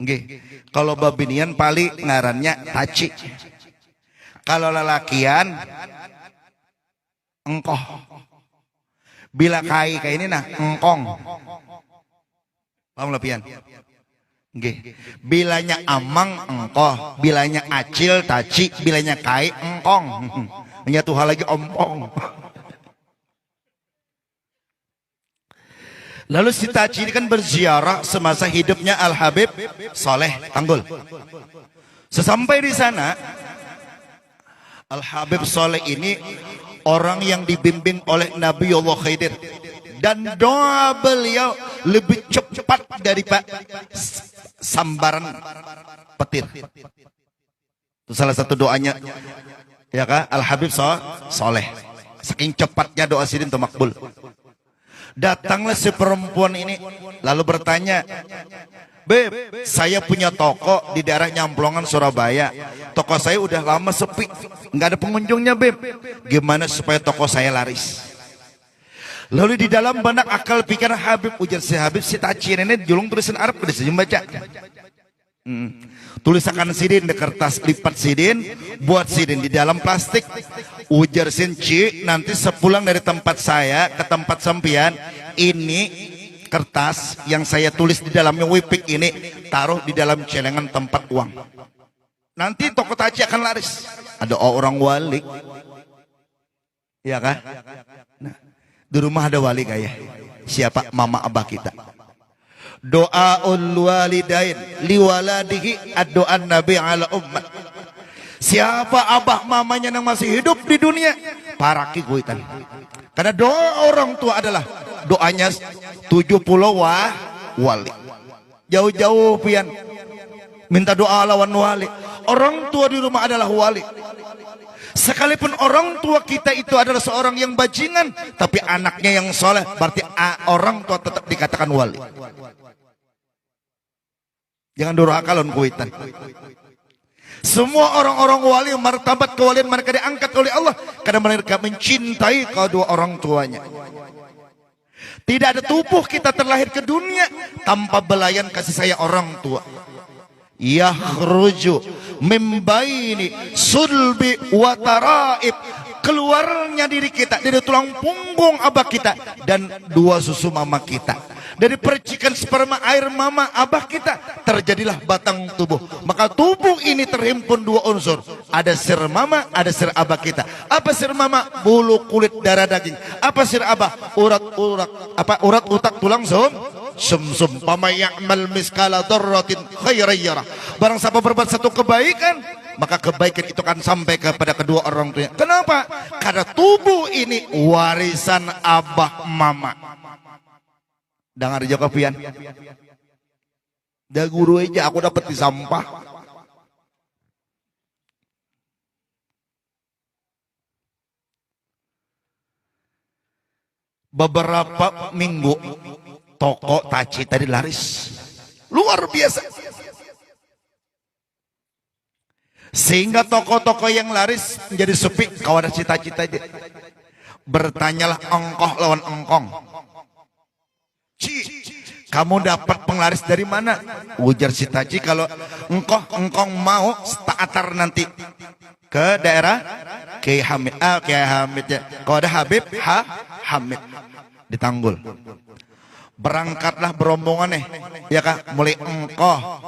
Nggih. Kalau babinian Pali ngarannya taci. Kalau lelakian engkoh. Bila kai kayak ini nah engkong. Paham lepian? Nggih. Bilanya amang engkoh, bilanya acil taci, bilanya kai engkong. Menyatu hal lagi ompong. Lalu si Taci ini kan berziarah semasa hidupnya Al-Habib Soleh Tanggul. Sesampai di sana, Al-Habib Soleh ini orang yang dibimbing oleh Nabiullah Khidir. Dan doa beliau lebih cepat daripada sambaran petir. Itu salah satu doanya. Ya kan? Al-Habib Soleh. Saking cepatnya doa sidin itu makbul. Datanglah si perempuan ini lalu bertanya, "Beb, saya punya toko di daerah Nyamplongan Surabaya. Toko saya udah lama sepi, nggak ada pengunjungnya, Beb. Gimana supaya toko saya laris?" Lalu di dalam benak akal pikiran Habib, ujar si Habib, si Taci ini julung tulisan Arab kudu bisa baca. Tulisakan sidin di kertas lipat sidin, buat sidin di dalam plastik. Ujar Sinci, nanti sepulang dari tempat saya ke tempat sampian, ini kertas yang saya tulis di dalamnya wipik ini taruh di dalam celengan tempat uang. Nanti toko Taci akan laris. Ada orang wali, ya kan? Nah, di rumah ada wali kayak siapa? Mama abah kita. Doaul walidain liwaladihi ad-doa nabi ala ummat. Siapa abah mamanya yang masih hidup di dunia, paraki kuitan. Karena doa orang tua adalah doanya 70 wali. Jauh-jauh pian minta doa lawan wali. Orang tua di rumah adalah wali. Sekalipun orang tua kita itu adalah seorang yang bajingan, tapi anaknya yang soleh, berarti orang tua tetap dikatakan wali. Jangan durhakalon kuitan. Semua orang-orang wali, martabat kewalian mereka diangkat oleh Allah karena mereka mencintai kedua orang tuanya. Tidak ada tubuh kita terlahir ke dunia tanpa belayan kasih sayang orang tua. Yakhruju min baini sulbi wa taraib, keluarnya diri kita dari tulang punggung abah kita dan dua susu mama kita. Dari percikan sperma air mama abah kita terjadilah batang tubuh. Maka tubuh ini terhimpun dua unsur. Ada sir mama, ada sir abah kita. Apa sir mama? Bulu, kulit, darah, daging. Apa sir abah? Urat otak tulang sumsum. Pama ya'mal miskala dzarratin khairan yarah. Barang siapa berbuat satu kebaikan, maka kebaikan itu akan sampai kepada kedua orang tuanya. Kenapa? Karena tubuh ini warisan abah mama. Dengar aja kopian. Dah guru aja aku dapat di sampah. Beberapa minggu toko taci tadi laris. Luar biasa. Sehingga toko-toko yang laris menjadi sepi. Kau ada cita-cita aja. Bertanyalah engkoh lawan engkong. Kamu dapat penglaris dari mana? Ujar si Taji, kalau engkong mau staatar nanti ke daerah Kiai Hamid. Kiai Hamid ya. Kalau ada Habib Hamid di Tanggul. Berangkatlah berombongan nih, ya kak, mulai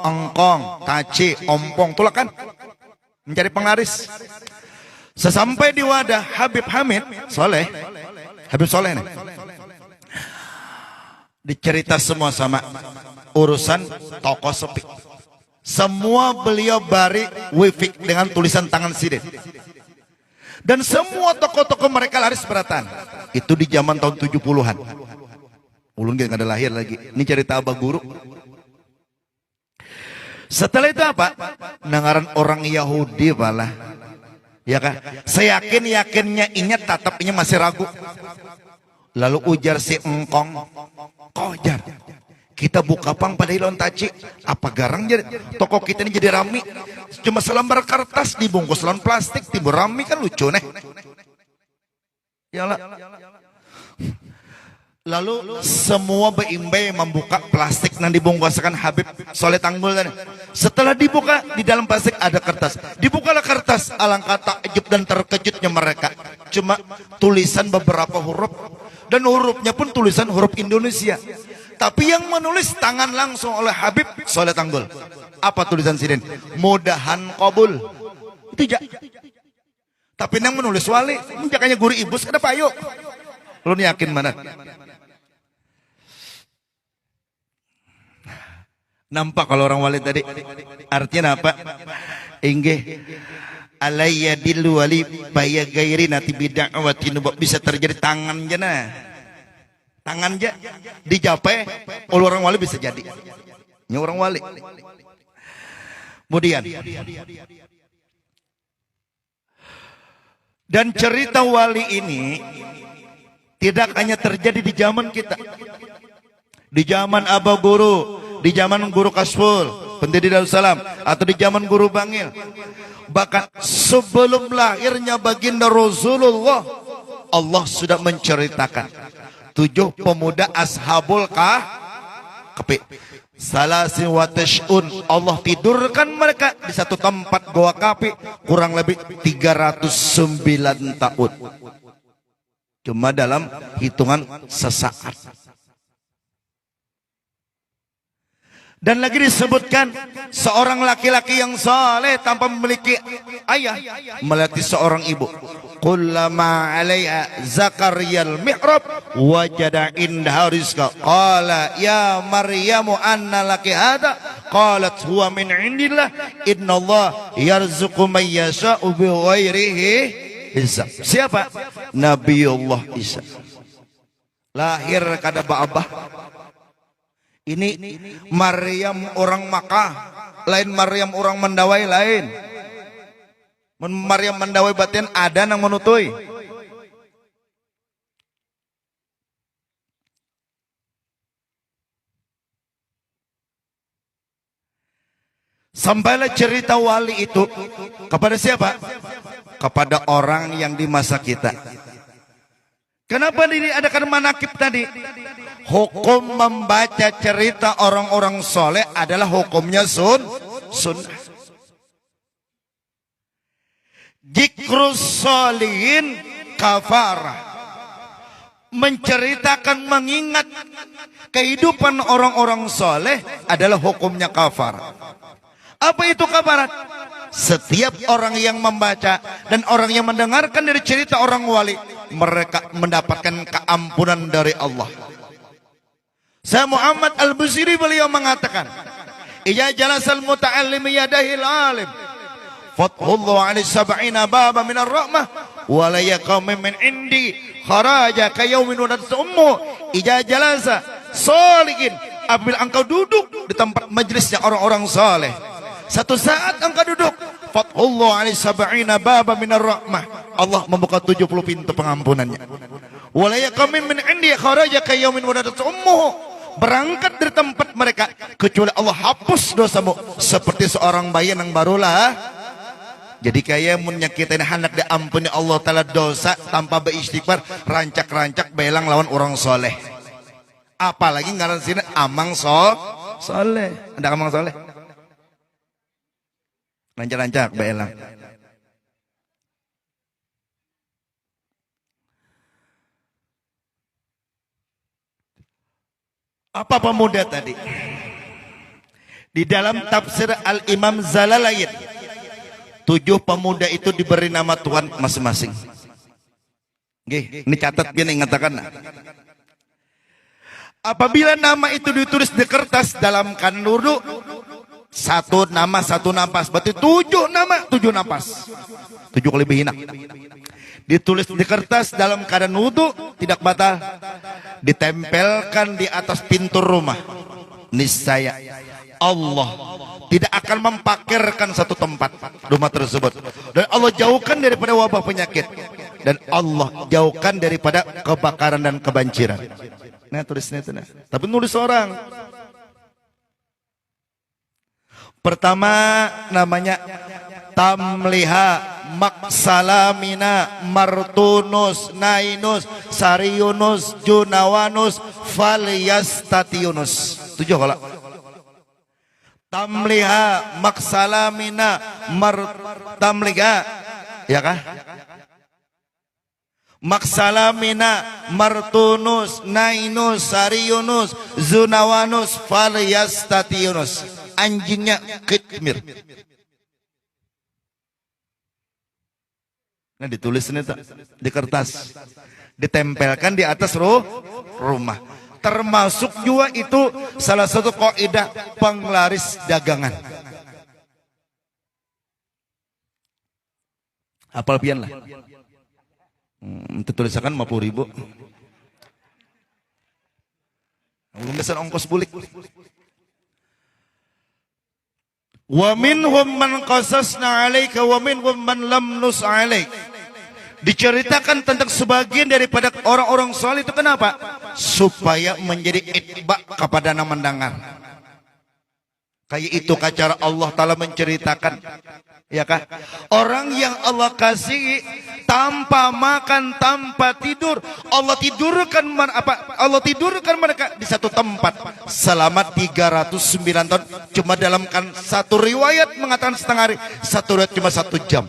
engkong, taci, ompong, tulak kan, mencari penglaris. Sesampai di wadah Habib Hamid Soleh, Habib Soleh nih, dicerita semua sama urusan toko sepi. Semua beliau bari wifik dengan tulisan tangan Sidin. Dan semua toko-toko mereka laris beratan. Itu di zaman tahun 70-an. Ulun gak ada lahir lagi. Ini cerita abah guru. Setelah itu apa? Nangaran orang Yahudi malah. Ya kan? Seyakin-yakinnya ingat tatapnya masih ragu. Lalu ujar si engkong, kojar, kita buka pang pada hilon taci, apa garang jadi toko kita ini jadi rame, cuma selembar kertas dibungkus dalam plastik, timbul rame kan lucu nih. Yalah. Lalu semua beimbai membuka plastik yang dibungkuskan Habib Soleh Tanggul tadi. Setelah dibuka di dalam plastik ada kertas. Dibukalah kertas, alangkah takjub dan terkejutnya mereka. Cuma tulisan beberapa huruf dan hurufnya pun tulisan huruf Indonesia. Tapi yang menulis tangan langsung oleh Habib Soleh Tanggul. Apa tulisan Sidin? Mudahan qabul. Itu ja. Tapi yang menulis wali, menjakanya guru ibus kada payo. Lu yakin mana? Nampak kalau orang wali tadi artinya apa? Inggih alayya dillu wali baya gairi nati bid'awatin, bisa terjadi tangan jana. Tangan aja dijapai oleh orang wali bisa jadi. Ini orang wali. Kemudian dan cerita wali ini tidak hanya terjadi di zaman kita. Di zaman Abah Guru, di zaman Guru Kasful, pendiri Darussalam, atau di zaman Guru Bangil. Bahkan sebelum lahirnya baginda Rasulullah, Allah sudah menceritakan 7 pemuda ashabul kahfi. Salasin wa tash'un, Allah tidurkan mereka di satu tempat goa kahfi kurang lebih 309 tahun. Cuma dalam hitungan sesaat. Dan lagi disebutkan seorang laki-laki yang saleh tanpa memiliki ayah melatih seorang ibu. Kullama 'alaiha zakariyal mihrab wajada indaha rizqa. Qala ya Maryamu anna laki hada? Qalat huwa min indillah. Innallaha yarzuqu man yasha'u bighairi hisab. Siapa? Nabiullah Isa. Lahir kada Abah. Ini Maryam orang Makkah, lain Maryam orang Mendawai lain. Maryam Mendawai batin ada nang menutui. Sampailah cerita wali itu kepada siapa? Kepada orang yang di masa kita. Kenapa diadakan manakib tadi? Hukum membaca cerita orang-orang soleh adalah hukumnya sunnah. Zikrus solihin kafarah. Menceritakan, mengingat kehidupan orang-orang soleh adalah hukumnya kafarah. Apa itu kafarat? Setiap orang yang membaca dan orang yang mendengarkan dari cerita orang wali, mereka mendapatkan keampunan dari Allah. Saya Muhammad Al-Busiri beliau mengatakan, "Ija jalasal muta'allim yadahil alim, fathullahu alaihi sab'ina baba minar rahmah, wa la yaqamu min indi kharaja kayaumin wadat ummu." Ija jalasa solihin, apabila engkau duduk di tempat majlisnya orang-orang saleh, satu saat engkau duduk, fathullahu alaihi sab'ina baba minar rahmah, Allah membuka 70 pintu pengampunannya. Wa la yaqamu min indi kharaja kayaumin wadat ummu, berangkat dari tempat mereka kecuali Allah hapus dosamu seperti seorang bayi yang barulah. Jadi kayak menyakitin anak diampuni Allah Ta'ala dosa tanpa beristighfar, rancak-rancak belang lawan orang soleh. Apalagi ngaran sini amang soleh. Ada amang soleh, rancak-rancak belang. Apa pemuda tadi? Di dalam tafsir Al-Imam Zalalain, 7 pemuda itu diberi nama Tuhan masing-masing. Ini catat biar ingatakan. Apabila nama itu ditulis di kertas dalam kanduru, 1 nama 1 napas, berarti 7 nama 7 napas, 7 kali behina. Ditulis di kertas dalam keadaan wudu, tidak batal, ditempelkan di atas pintu rumah. Niscaya Allah tidak akan mempakirkan satu tempat rumah tersebut, dan Allah jauhkan daripada wabah penyakit, dan Allah jauhkan daripada kebakaran dan kebanjiran. Nah, tulisnya itu, nah. Tapi nulis orang. Pertama namanya Tamliha, Maksalamina, Martunus, Nainus, Sariunus, Junawanus, Falyastatiunus. 7 kalau. Tamliha, Maksalamina, Tamliha, ya kah? Maksalamina, Martunus, Nainus, Sariunus, Zunawanus, Falyastatiunus. Anjingnya Kitmir. Nah, ditulis ini di kertas, ditempelkan di atas rumah. Termasuk juga itu salah satu kaidah penglaris dagangan. Apal pian lah. Itu tulisakan 50.000. Belum bisa ongkos bulik. Wa minhum man qasasna 'alaika wa minhum man lam nus 'alaik. Diceritakan tentang sebagian daripada orang-orang saleh itu kenapa? Supaya menjadi itba kepada nama mendengar. Kayak itu cara Allah Ta'ala menceritakan, ya kah? Orang yang Allah kasih tanpa makan, tanpa tidur, Allah tidurkan mereka di satu tempat selama 309 tahun. Cuma dalam satu riwayat mengatakan setengah hari, satu riwayat cuma 1 jam.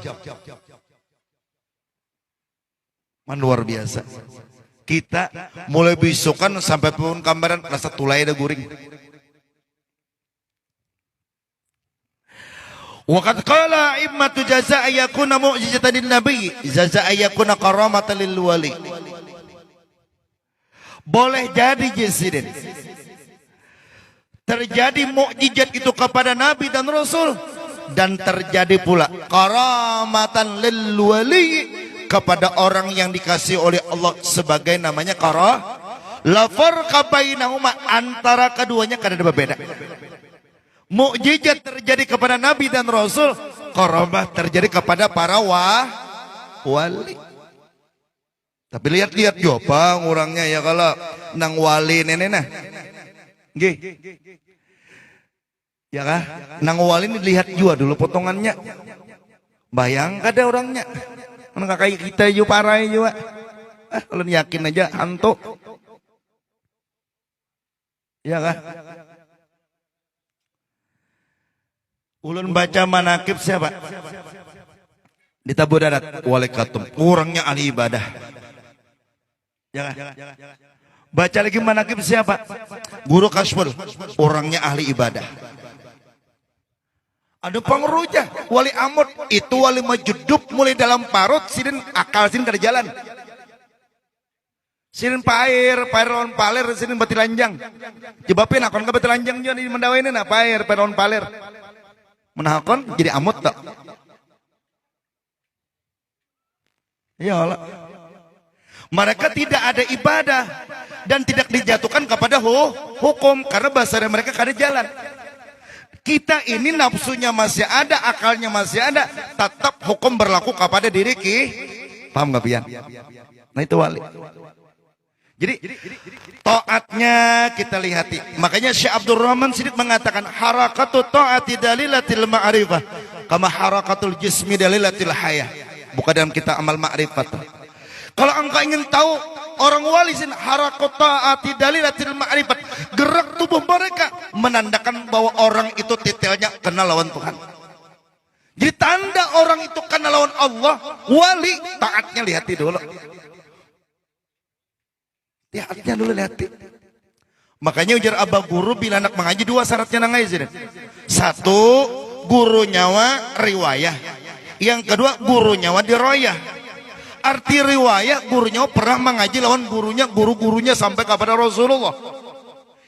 Luar biasa. Kita mulai besokan sampai pun gambaran rasa tulai ada guring. Waqad qala immatu jazaa yakuna mu'jizatan lin nabi, jazaa yakuna karamatan lil wali. Boleh jadi presiden, terjadi mukjizat itu kepada nabi dan rasul, dan terjadi pula karamatan lil wali kepada orang yang dikasih oleh Allah sebagai namanya la farqa bainahuma, antara keduanya kada ada berbeda. Mukjizat terjadi kepada nabi dan rasul, karamah terjadi kepada para wali. Tapi lihat-lihat yo bang orangnya ya, kalau nang wali nenena. Nggih. Ya kah? Nang wali ini lihat juga dulu potongannya. Bayang kada orangnya. Kan kayak kita yo parai juga. Ulun yakin aja hantu. Iya kan? Ulun baca manakib siapa? Di Tabu Darat, Walikatum, orangnya ahli ibadah. Ya kan? Baca lagi manakib siapa? Guru Kasful, orangnya ahli ibadah. Ada pengeruja, wali amut, itu wali majuduk mulai dalam parut, sidin akal sidin kada jalan. Sidin pair lawan paler, sidin bati lanjang. Jebapin akon ke bati lanjang juga di mendawainin pair lawan paler. Menakon jadi amut tak? Ya Allah. Mereka tidak ada ibadah dan tidak dijatuhkan kepada hukum karena bahasa mereka kada jalan. Kita ini nafsunya masih ada, akalnya masih ada, tetap hukum berlaku kepada diri paham nggak pian? Nah itu wali. Jadi taatnya kita lihati. Makanya Syekh Abdul Rahman Siddiq mengatakan harakatu taati dalilatil ma'rifah kama harakatul jismi dalilatil hayah. Bukan dalam kita amal ma'rifat. Kalau engkau ingin tahu orang wali sin harakatu taati dalilatil ma'rifat, gerak tubuh mereka menandakan bahwa orang itu titelnya kenal lawan Tuhan. Jadi tanda orang itu kenal lawan Allah, wali taatnya lihati dulu. Lihatnya dulu lihati. Makanya ujar abah guru bila anak mengaji dua syaratnya nangai sih. Satu, guru nyawa riwayah. Yang kedua, guru nyawa diroyah. Arti riwayah, guru nyawa pernah mengaji lawan gurunya, guru-gurunya sampai kepada Rasulullah.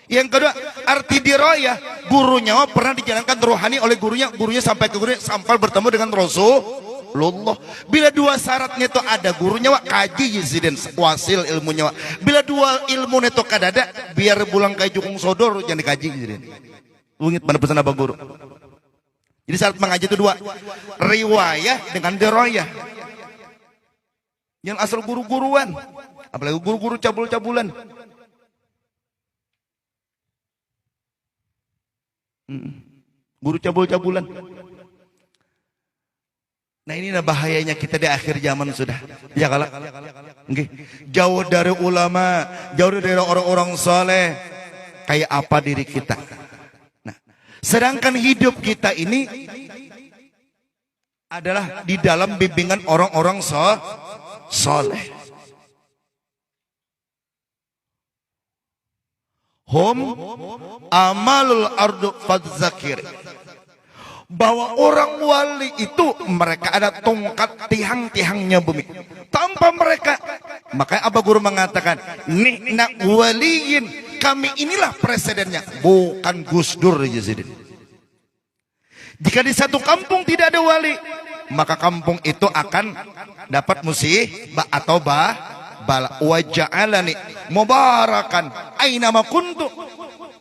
Yang kedua, arti diroyah, guru nyawa pernah dijalankan rohani oleh gurunya, gurunya sampai ke gurunya sampai bertemu dengan Rasulullah. Bila dua syaratnya itu ada, guru nyawa kaji yizidin wasil ilmu nyawa. Bila dua ilmu itu kadada, biar bulang kayak jukung sodor jangan dikaji yizidin. Ungit pada pesan abang guru. Jadi syarat mengaji itu dua, riwayah dengan diroyah. Yang asal guru-guruan, apalagi guru-guru cabul-cabulan. Guru cabul-cabulan. Nah ini bahayanya kita di akhir zaman sudah. Ya kalau jauh dari ulama, jauh dari orang-orang soleh, kayak apa diri kita. Nah, sedangkan hidup kita ini adalah di dalam bimbingan orang-orang soleh. Hum amalul ardu fadzakir. Bahwa orang wali itu mereka ada tongkat tiang-tiangnya bumi. Tanpa mereka, makanya Abah Guru mengatakan, "Nihna waliyin, kami inilah presidennya, bukan Gus Dur Yazidin." Jika di satu kampung tidak ada wali, maka kampung itu akan dapat musibah atau bala. Wa ja'alani mubarakan aina ma kuntu.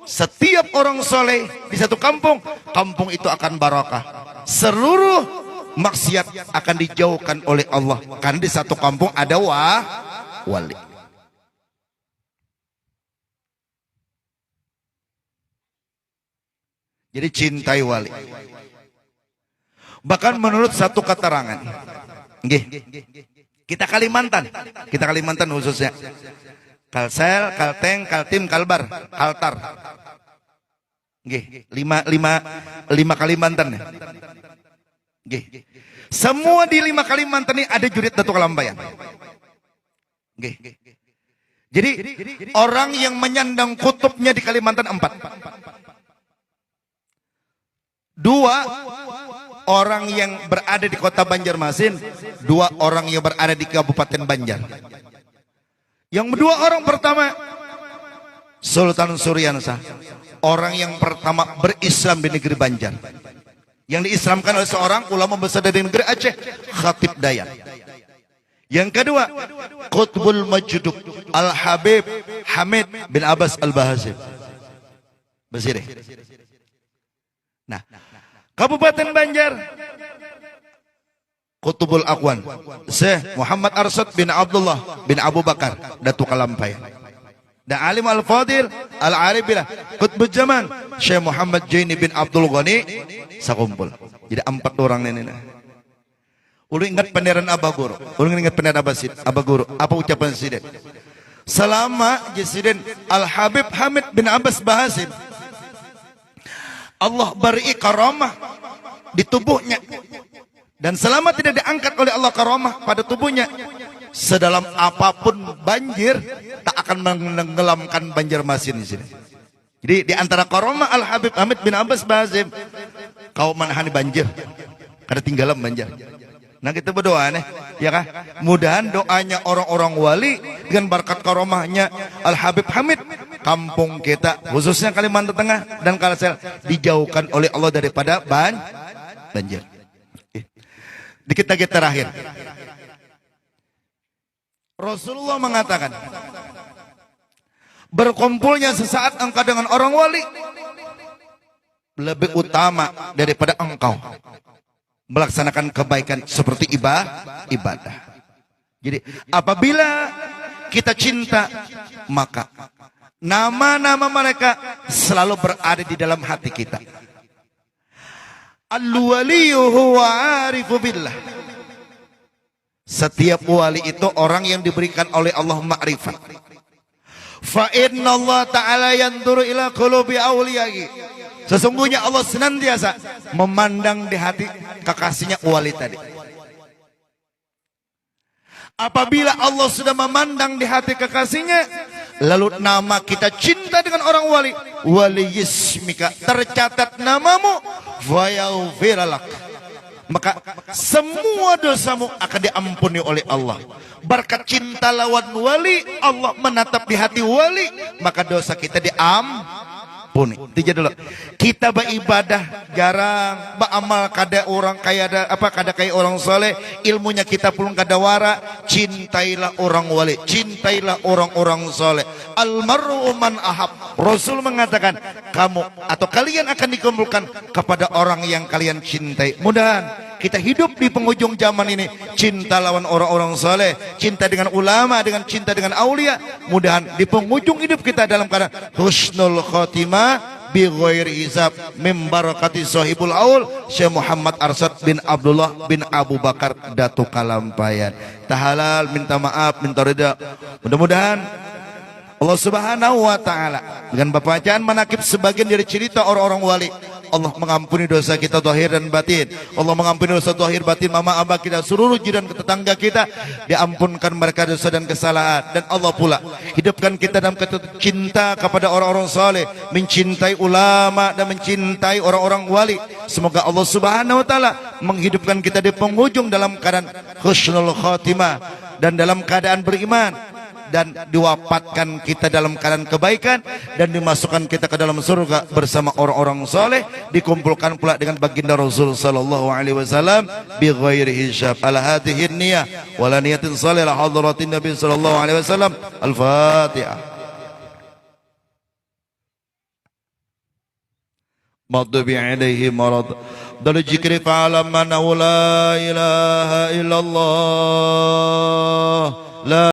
Setiap orang soleh di satu kampung, kampung itu akan barakah. Seluruh maksiat akan dijauhkan oleh Allah. Karena di satu kampung ada wali. Jadi cintai wali. Bahkan menurut satu keterangan, kita Kalimantan khususnya. Kalsel, Kalteng, Kaltim, Kalbar, Kaltar. Lima Kalimantan. Semua di 5 Kalimantan ini ada jurit Datuk Kalambayan. Jadi orang yang menyandang kutubnya di Kalimantan 4. 2 orang yang berada di kota Banjarmasin, 2 orang yang berada di Kabupaten Banjar. Yang kedua orang pertama Sultan Suryansah, orang yang pertama berislam di negeri Banjar, yang diislamkan oleh seorang ulama besar dari negeri Aceh, Khatib Dayan. Yang kedua Qutbul Majuduk Al-Habib Hamid bin Abbas Al-Bahazim Basirih. Nah, Kabupaten Banjar Qutbul Aqwan Syekh Muhammad Arsad bin Abdullah bin Abu Bakar Datuk Kalampayan. Dan Alim Al-Fadil Al-Aribilah Qutbul Zaman Syekh Muhammad Jaini bin Abdul Ghani Sakumpul. Jadi 4 orang ini. Ulun ingat penderan Abah Guru. Ulun ingat penderan Abah Guru. Apa ucapan Presiden? Selama Presiden Al-Habib Hamid bin Abbas Bahasim, Allah beri karamah di tubuhnya. Dan selama tidak diangkat oleh Allah karamah pada tubuhnya, sedalam apapun banjir tak akan menenggelamkan Banjarmasin di sini. Jadi di antara karamah Al Habib Hamid bin Abbas Bahasim, kau manahani banjir, kada tinggalan banjir. Nah kita berdoa nih, ya kah? Mudahan doanya orang-orang wali dengan berkat karamahnya Al Habib Hamid, kampung kita khususnya Kalimantan Tengah dan Kalsel dijauhkan oleh Allah daripada banjir. Dikit lagi terakhir. Rasulullah mengatakan, berkumpulnya sesaat engkau dengan orang wali lebih utama daripada engkau melaksanakan kebaikan seperti ibadah. Jadi apabila kita cinta, maka nama-nama mereka selalu berada di dalam hati kita. Al-waliyu huwa arifu billah. Setiap wali itu orang yang diberikan oleh Allah ma'rifat. Fa inna Allah ta'ala yanzuru ila qulubi awliyahi. Sesungguhnya Allah senantiasa memandang di hati kekasihnya wali tadi. Apabila Allah sudah memandang di hati kekasihnya, lalu nama kita cinta dengan orang wali, wali yismika, tercatat namamu, fayaghfirlak, maka semua dosamu akan diampuni oleh Allah. Berkat cinta lawan wali, Allah menatap di hati wali, maka dosa kita diampuni. Itu dulu. Kita beribadah jarang, beramal kada orang kaya kada kayak orang soleh, ilmunya kita pun kada wara. Cintailah orang wali, cintailah orang-orang soleh. Almaru man ahab. Rasul mengatakan, kamu atau kalian akan dikumpulkan kepada orang yang kalian cintai. Mudahan kita hidup di penghujung zaman ini cinta lawan orang-orang soleh, cinta dengan ulama, dengan cinta dengan aulia. Mudahan di penghujung hidup kita dalam keadaan husnul khotimah bi ghairi hisab min barakati sahibul aul Syekh Muhammad Arsyad bin Abdullah bin Abu Bakar Datu Kalampayan. Tahalal, minta maaf, minta rida. Mudah-mudahan Allah Subhanahu wa taala dengan bacaan manakib sebagian dari cerita orang-orang wali, Allah mengampuni dosa kita zahir dan batin. Allah mengampuni dosa zahir batin mama abah kita, seluruh jiran tetangga kita, diampunkan mereka dosa dan kesalahan. Dan Allah pula hidupkan kita dalam cinta kepada orang-orang saleh, mencintai ulama dan mencintai orang-orang wali. Semoga Allah Subhanahu wa taala menghidupkan kita di penghujung dalam keadaan husnul khatimah dan dalam keadaan beriman, dan diwafatkan kita dalam keadaan kebaikan, dan dimasukkan kita ke dalam surga bersama orang-orang soleh, dikumpulkan pula dengan baginda Rasul sallallahu alaihi wasallam bi ghairi hisab. Ala hadhihi niyah wala niyatin salih la hadratin nabi sallallahu alaihi wasallam. Al-Fatihah. Maghdubi alaihim marad dal zikri fa'ala man la ilaha illallah la